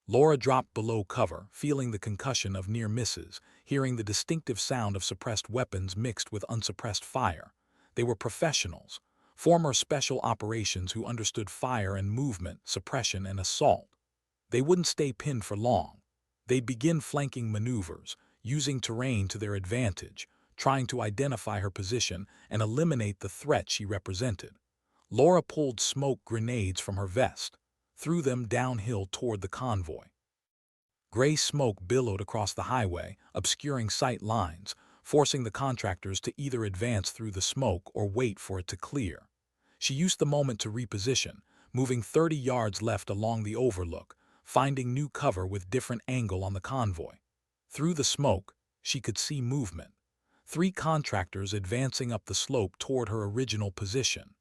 Laura dropped below cover, feeling the concussion of near misses, hearing the distinctive sound of suppressed weapons mixed with unsuppressed fire. They were professionals, former special operations who understood fire and movement, suppression and assault. They wouldn't stay pinned for long. They'd begin flanking maneuvers, using terrain to their advantage, trying to identify her position and eliminate the threat she represented. Laura pulled smoke grenades from her vest, threw them downhill toward the convoy. Gray smoke billowed across the highway, obscuring sight lines, forcing the contractors to either advance through the smoke or wait for it to clear. She used the moment to reposition, moving 30 yards left along the overlook, finding new cover with different angle on the convoy. Through the smoke, she could see movement. 3 contractors advancing up the slope toward her original position,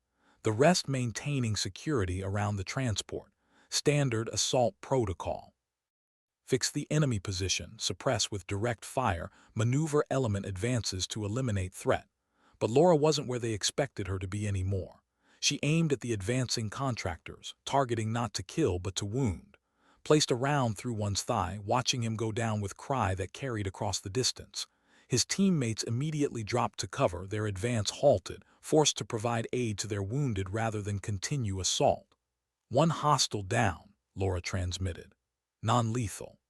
the rest maintaining security around the transport. Standard assault protocol. Fix the enemy position, suppress with direct fire, maneuver element advances to eliminate threat. But Laura wasn't where they expected her to be anymore. She aimed at the advancing contractors, targeting not to kill but to wound. Placed a round through one's thigh, watching him go down with cry that carried across the distance. His teammates immediately dropped to cover, their advance halted, forced to provide aid to their wounded rather than continue assault. 1 hostile down, Laura transmitted. Non-lethal.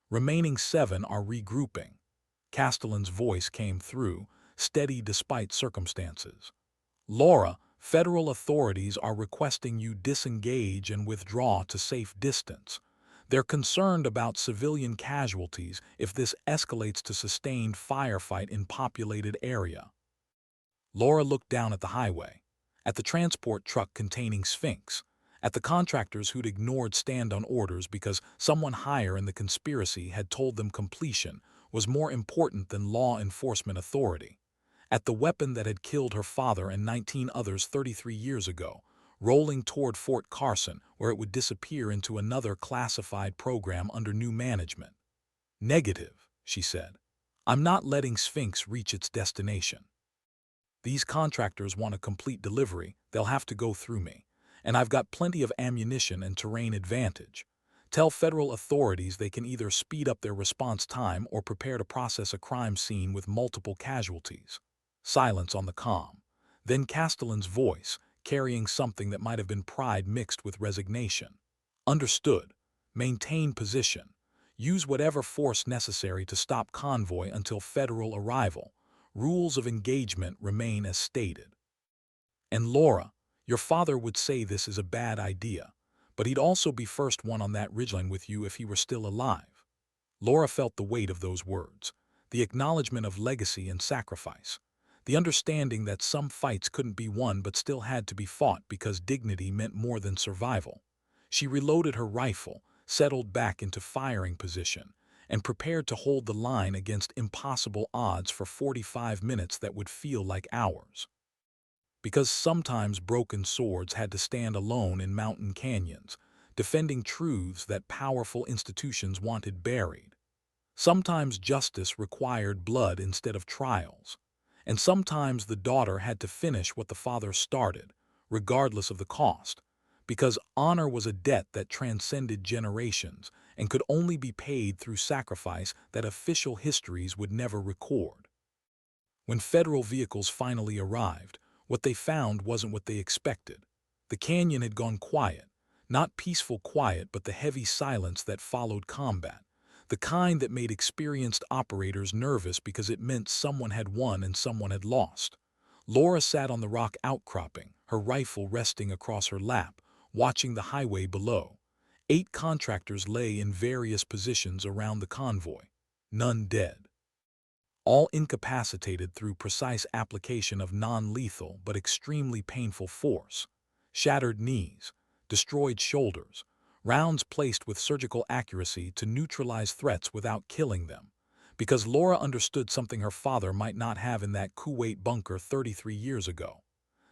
Remaining 7 are regrouping. Castellan's voice came through, steady despite circumstances. "Laura, federal authorities are requesting you disengage and withdraw to safe distance. They're concerned about civilian casualties if this escalates to sustained firefight in populated area." Laura looked down at the highway, at the transport truck containing Sphinx, at the contractors who'd ignored stand-on orders because someone higher in the conspiracy had told them completion was more important than law enforcement authority, at the weapon that had killed her father and 19 others 33 years ago, rolling toward Fort Carson where it would disappear into another classified program under new management. "Negative," she said. "I'm not letting Sphinx reach its destination. These contractors want a complete delivery, they'll have to go through me. And I've got plenty of ammunition and terrain advantage. Tell federal authorities they can either speed up their response time or prepare to process a crime scene with multiple casualties." Silence on the comm. Then Castellan's voice, carrying something that might have been pride mixed with resignation. Understood. Maintain position. Use whatever force necessary to stop convoy until federal arrival. Rules of engagement remain as stated. And Laura, your father would say this is a bad idea, but he'd also be first one on that ridgeline with you if he were still alive. Laura felt the weight of those words, the acknowledgement of legacy and sacrifice, the understanding that some fights couldn't be won but still had to be fought because dignity meant more than survival. She reloaded her rifle, settled back into firing position, and prepared to hold the line against impossible odds for 45 minutes that would feel like hours. Because sometimes broken swords had to stand alone in mountain canyons, defending truths that powerful institutions wanted buried. Sometimes justice required blood instead of trials, and sometimes the daughter had to finish what the father started, regardless of the cost, because honor was a debt that transcended generations and could only be paid through sacrifice that official histories would never record. When federal vehicles finally arrived, what they found wasn't what they expected. The canyon had gone quiet, not peaceful quiet, but the heavy silence that followed combat, the kind that made experienced operators nervous because it meant someone had won and someone had lost. Laura sat on the rock outcropping, her rifle resting across her lap, watching the highway below. 8 contractors lay in various positions around the convoy, none dead. All incapacitated through precise application of non-lethal but extremely painful force. Shattered knees, destroyed shoulders, rounds placed with surgical accuracy to neutralize threats without killing them. Because Laura understood something her father might not have in that Kuwait bunker 33 years ago.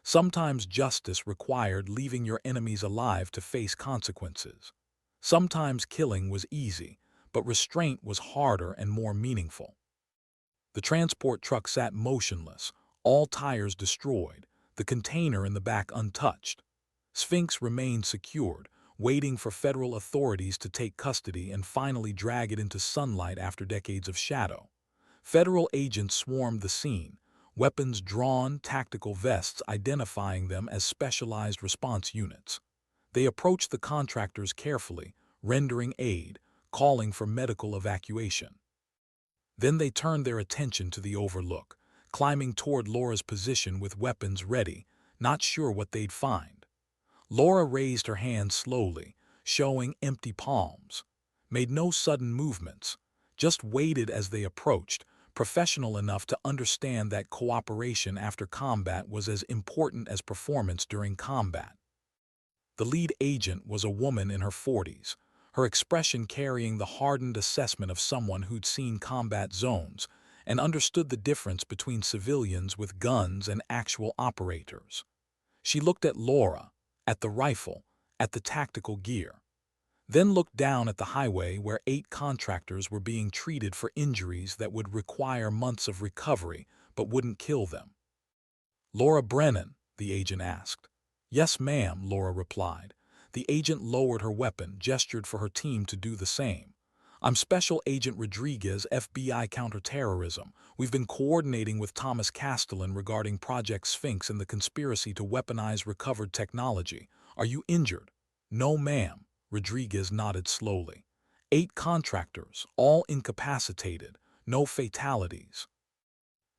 Sometimes justice required leaving your enemies alive to face consequences. Sometimes killing was easy, but restraint was harder and more meaningful. The transport truck sat motionless, all tires destroyed, the container in the back untouched. Sphinx remained secured, waiting for federal authorities to take custody and finally drag it into sunlight after decades of shadow. Federal agents swarmed the scene, weapons drawn, tactical vests identifying them as specialized response units. They approached the contractors carefully, rendering aid, calling for medical evacuation. Then they turned their attention to the overlook, climbing toward Laura's position with weapons ready, not sure what they'd find. Laura raised her hand slowly, showing empty palms, made no sudden movements, just waited as they approached, professional enough to understand that cooperation after combat was as important as performance during combat. The lead agent was a woman in her 40s, her expression carrying the hardened assessment of someone who'd seen combat zones and understood the difference between civilians with guns and actual operators. She looked at Laura, at the rifle, at the tactical gear, then looked down at the highway where 8 contractors were being treated for injuries that would require months of recovery but wouldn't kill them. "Laura Brennan?" the agent asked. "Yes, ma'am," Laura replied. The agent lowered her weapon, gestured for her team to do the same. "I'm Special Agent Rodriguez, FBI Counterterrorism. We've been coordinating with Thomas Castellan regarding Project Sphinx and the conspiracy to weaponize recovered technology. Are you injured?" "No, ma'am," Rodriguez nodded slowly. 8 contractors, all incapacitated, no fatalities.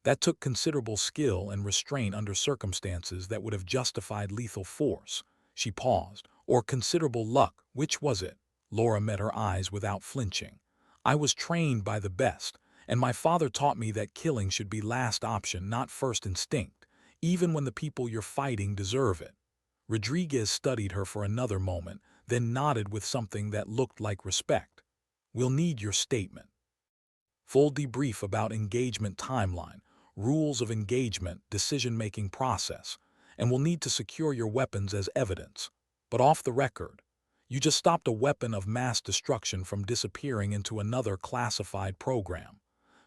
That took considerable skill and restraint under circumstances that would have justified lethal force. She paused. "Or considerable luck, which was it?" Laura met her eyes without flinching. "I was trained by the best, and my father taught me that killing should be last option, not first instinct, even when the people you're fighting deserve it." Rodriguez studied her for another moment, then nodded with something that looked like respect. "We'll need your statement. Full debrief about engagement timeline, rules of engagement, decision-making process, and we'll need to secure your weapons as evidence. But off the record, you just stopped a weapon of mass destruction from disappearing into another classified program.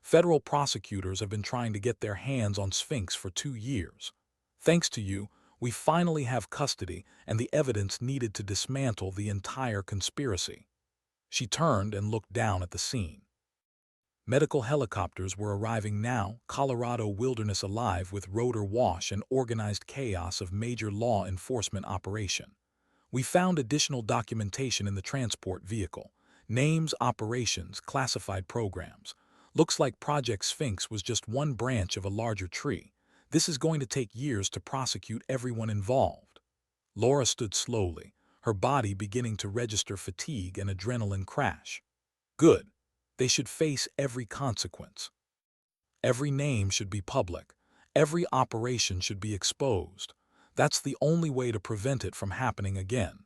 Federal prosecutors have been trying to get their hands on Sphinx for 2 years. Thanks to you, we finally have custody and the evidence needed to dismantle the entire conspiracy." She turned and looked down at the scene. Medical helicopters were arriving now, Colorado wilderness alive with rotor wash and organized chaos of major law enforcement operation. We found additional documentation in the transport vehicle. Names, operations, classified programs. Looks like Project Sphinx was just one branch of a larger tree. This is going to take years to prosecute everyone involved. Laura stood slowly, her body beginning to register fatigue and adrenaline crash. Good. They should face every consequence. Every name should be public. Every operation should be exposed. That's the only way to prevent it from happening again.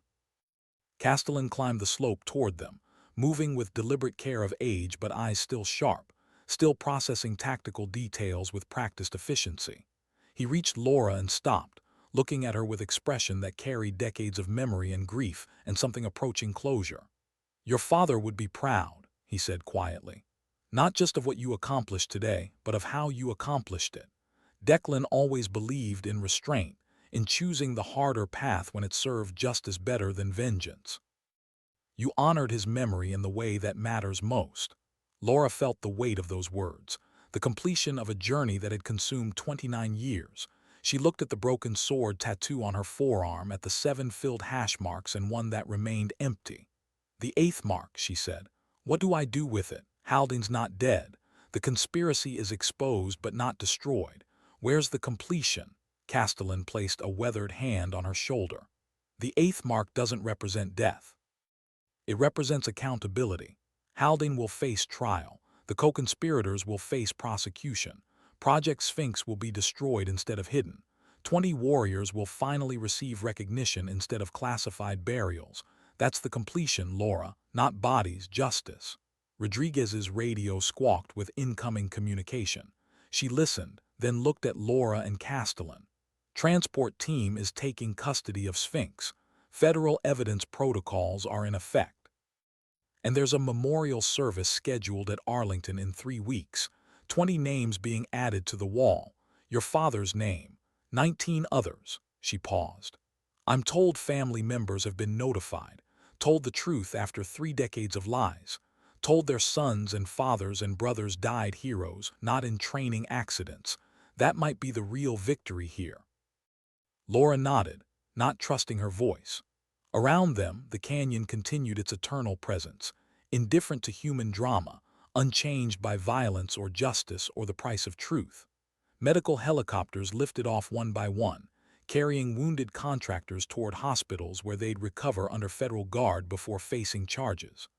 Castellan climbed the slope toward them, moving with deliberate care of age but eyes still sharp, still processing tactical details with practiced efficiency. He reached Laura and stopped, looking at her with expression that carried decades of memory and grief and something approaching closure. "Your father would be proud," he said quietly. "Not just of what you accomplished today, but of how you accomplished it. Declan always believed in restraint, in choosing the harder path when it served justice better than vengeance. You honored his memory in the way that matters most." Laura felt the weight of those words, the completion of a journey that had consumed 29 years. She looked at the broken sword tattoo on her forearm, at the 7 filled hash marks and one that remained empty. "The 8th mark," she said. "What do I do with it? Haldane's not dead. The conspiracy is exposed but not destroyed. Where's the completion?" Castellan placed a weathered hand on her shoulder. "The 8th mark doesn't represent death. It represents accountability. Haldane will face trial. The co-conspirators will face prosecution. Project Sphinx will be destroyed instead of hidden. 20 warriors will finally receive recognition instead of classified burials. That's the completion, Laura, not bodies, justice." Rodriguez's radio squawked with incoming communication. She listened, then looked at Laura and Castellan. "Transport team is taking custody of Sphinx. Federal evidence protocols are in effect. And there's a memorial service scheduled at Arlington in 3 weeks. 20 names being added to the wall. Your father's name. 19 others." She paused. "I'm told family members have been notified, told the truth after 3 decades of lies, told their sons and fathers and brothers died heroes, not in training accidents. That might be the real victory here." Laura nodded, not trusting her voice. Around them, the canyon continued its eternal presence, indifferent to human drama, unchanged by violence or justice or the price of truth. Medical helicopters lifted off one by one, carrying wounded contractors toward hospitals where they'd recover under federal guard before facing charges.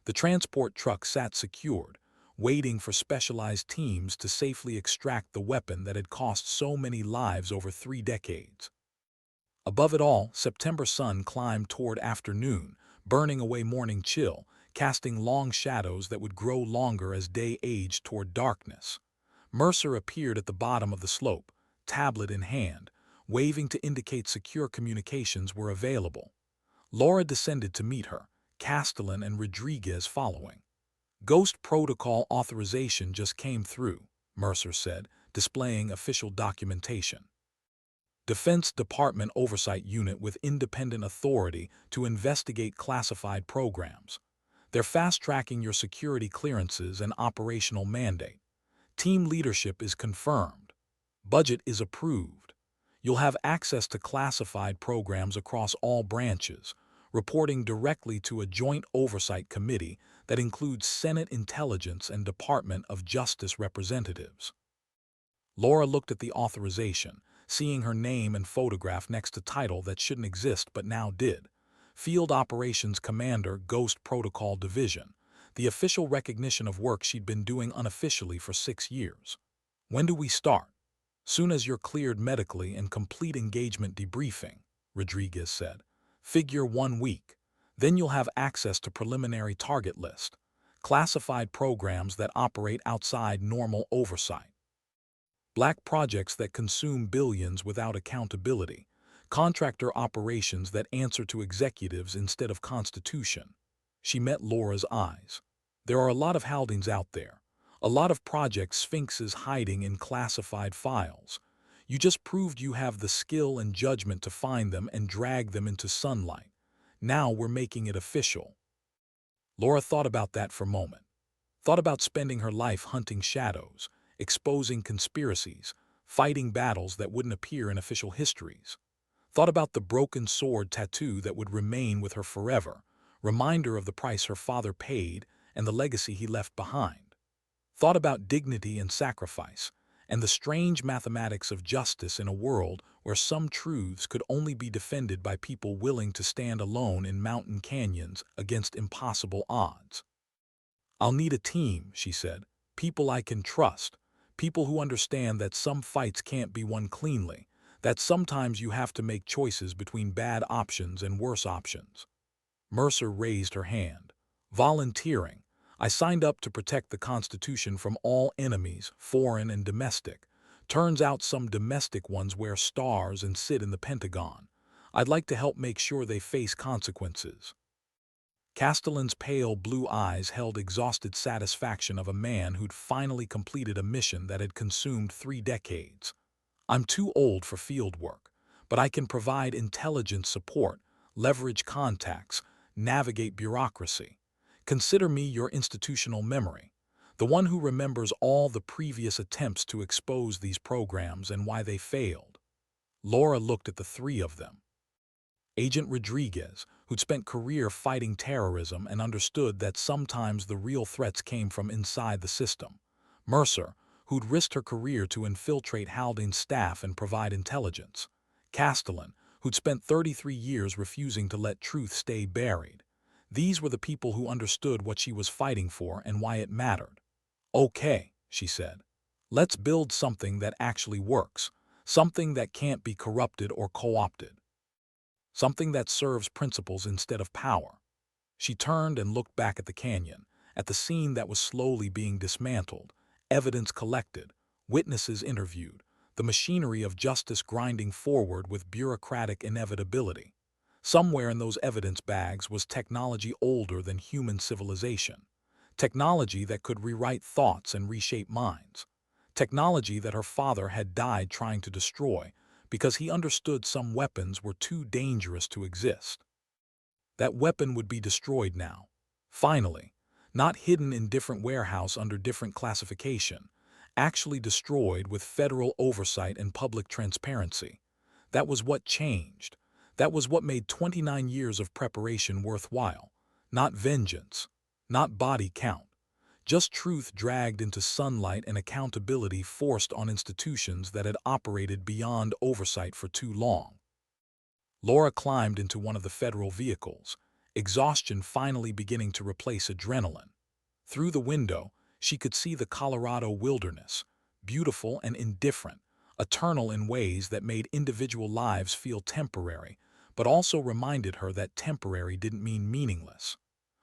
The transport truck sat secured, waiting for specialized teams to safely extract the weapon that had cost so many lives over 3 decades. Above it all, September sun climbed toward afternoon, burning away morning chill, casting long shadows that would grow longer as day aged toward darkness. Mercer appeared at the bottom of the slope, tablet in hand, waving to indicate secure communications were available. Laura descended to meet her, Castellan and Rodriguez following. "Ghost protocol authorization just came through," Mercer said, displaying official documentation. "Defense Department Oversight Unit with independent authority to investigate classified programs. They're fast-tracking your security clearances and operational mandate. Team leadership is confirmed. Budget is approved. You'll have access to classified programs across all branches, reporting directly to a joint oversight committee that includes Senate Intelligence and Department of Justice representatives." Laura looked at the authorization, seeing her name and photograph next to title that shouldn't exist but now did. Field Operations Commander, Ghost Protocol Division, the official recognition of work she'd been doing unofficially for 6 years. "When do we start?" "Soon as you're cleared medically and complete engagement debriefing," Rodriguez said. "Figure 1 week. Then you'll have access to preliminary target list, classified programs that operate outside normal oversight. Black projects that consume billions without accountability, contractor operations that answer to executives instead of Constitution." She met Laura's eyes. "There are a lot of Haldanes out there, a lot of projects Sphinx is hiding in classified files. You just proved you have the skill and judgment to find them and drag them into sunlight. Now we're making it official." Laura thought about that for a moment. Thought about spending her life hunting shadows, exposing conspiracies, fighting battles that wouldn't appear in official histories. Thought about the broken sword tattoo that would remain with her forever, reminder of the price her father paid and the legacy he left behind. Thought about dignity and sacrifice, and the strange mathematics of justice in a world where some truths could only be defended by people willing to stand alone in mountain canyons against impossible odds. "I'll need a team," she said, "people I can trust, people who understand that some fights can't be won cleanly, that sometimes you have to make choices between bad options and worse options." Mercer raised her hand. "Volunteering. I signed up to protect the Constitution from all enemies, foreign and domestic. Turns out some domestic ones wear stars and sit in the Pentagon. I'd like to help make sure they face consequences." Castellan's pale blue eyes held exhausted satisfaction of a man who'd finally completed a mission that had consumed 3 decades. "I'm too old for field work, but I can provide intelligence support, leverage contacts, navigate bureaucracy. Consider me your institutional memory, the one who remembers all the previous attempts to expose these programs and why they failed." Laura looked at the three of them. Agent Rodriguez, who'd spent career fighting terrorism and understood that sometimes the real threats came from inside the system. Mercer, who'd risked her career to infiltrate Haldane's staff and provide intelligence. Castellan, who'd spent 33 years refusing to let truth stay buried. These were the people who understood what she was fighting for and why it mattered. "Okay," she said. "Let's build something that actually works, something that can't be corrupted or co-opted. Something that serves principles instead of power." She turned and looked back at the canyon, at the scene that was slowly being dismantled, evidence collected, witnesses interviewed, the machinery of justice grinding forward with bureaucratic inevitability. Somewhere in those evidence bags was technology older than human civilization, technology that could rewrite thoughts and reshape minds, technology that her father had died trying to destroy because he understood some weapons were too dangerous to exist. That weapon would be destroyed now. Finally, not hidden in different warehouse under different classification, actually destroyed with federal oversight and public transparency. That was what changed. That was what made 29 years of preparation worthwhile. Not vengeance, not body count, just truth dragged into sunlight and accountability forced on institutions that had operated beyond oversight for too long. Laura climbed into one of the federal vehicles, exhaustion finally beginning to replace adrenaline. Through the window, she could see the Colorado wilderness, beautiful and indifferent, eternal in ways that made individual lives feel temporary, but also reminded her that temporary didn't mean meaningless.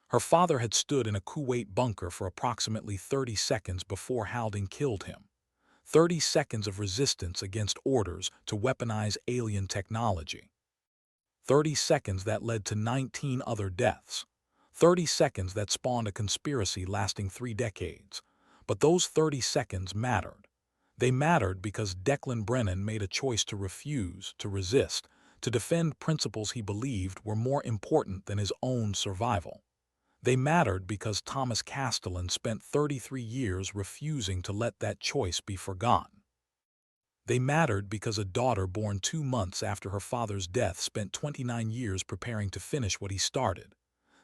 Her father had stood in a Kuwait bunker for approximately 30 seconds before Haldane killed him. 30 seconds of resistance against orders to weaponize alien technology. 30 seconds that led to 19 other deaths. 30 seconds that spawned a conspiracy lasting 3 decades. But those 30 seconds mattered. They mattered because Declan Brennan made a choice to refuse, to resist, to defend principles he believed were more important than his own survival. They mattered because Thomas Castellan spent 33 years refusing to let that choice be forgotten. They mattered because a daughter born 2 months after her father's death spent 29 years preparing to finish what he started.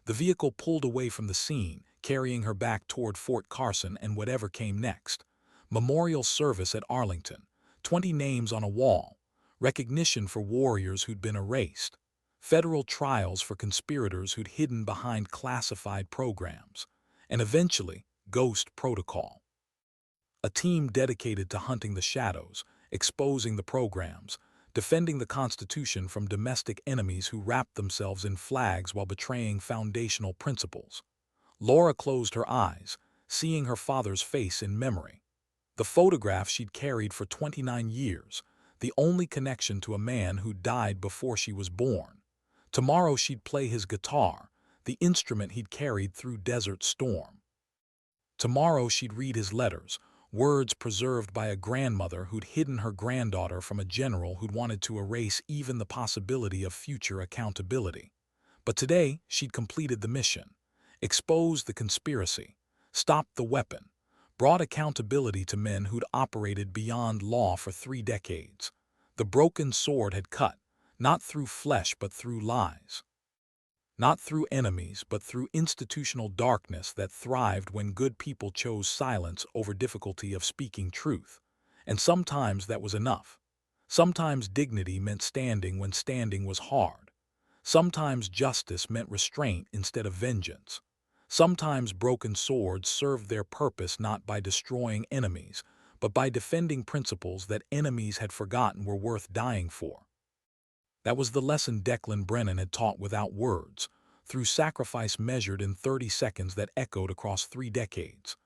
The vehicle pulled away from the scene, carrying her back toward Fort Carson and whatever came next. Memorial service at Arlington, 20 names on a wall, recognition for warriors who'd been erased, federal trials for conspirators who'd hidden behind classified programs, and eventually, Ghost Protocol. A team dedicated to hunting the shadows, exposing the programs, defending the Constitution from domestic enemies who wrapped themselves in flags while betraying foundational principles. Laura closed her eyes, seeing her father's face in memory. The photograph she'd carried for 29 years, the only connection to a man who died before she was born. Tomorrow she'd play his guitar, the instrument he'd carried through Desert Storm. Tomorrow she'd read his letters, words preserved by a grandmother who'd hidden her granddaughter from a general who'd wanted to erase even the possibility of future accountability. But today she'd completed the mission, exposed the conspiracy, stopped the weapon, brought accountability to men who'd operated beyond law for 3 decades. The broken sword had cut, not through flesh but through lies. Not through enemies, but through institutional darkness that thrived when good people chose silence over difficulty of speaking truth. And sometimes that was enough. Sometimes dignity meant standing when standing was hard. Sometimes justice meant restraint instead of vengeance. Sometimes broken swords served their purpose not by destroying enemies, but by defending principles that enemies had forgotten were worth dying for. That was the lesson Declan Brennan had taught without words, through sacrifice measured in 30 seconds that echoed across 3 decades.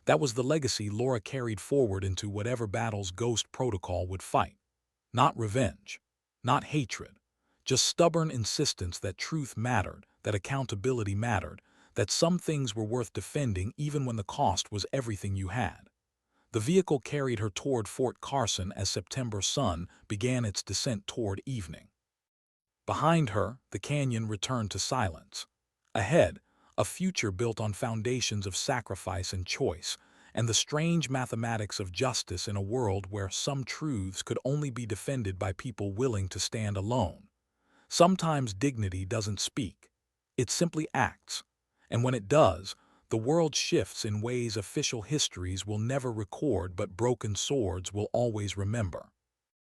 That was the legacy Laura carried forward into whatever battles Ghost Protocol would fight. Not revenge, not hatred, just stubborn insistence that truth mattered, that accountability mattered, that some things were worth defending even when the cost was everything you had. The vehicle carried her toward Fort Carson as September's sun began its descent toward evening. Behind her, the canyon returned to silence. Ahead, a future built on foundations of sacrifice and choice, and the strange mathematics of justice in a world where some truths could only be defended by people willing to stand alone. Sometimes dignity doesn't speak. It simply acts. And when it does, the world shifts in ways official histories will never record but broken swords will always remember.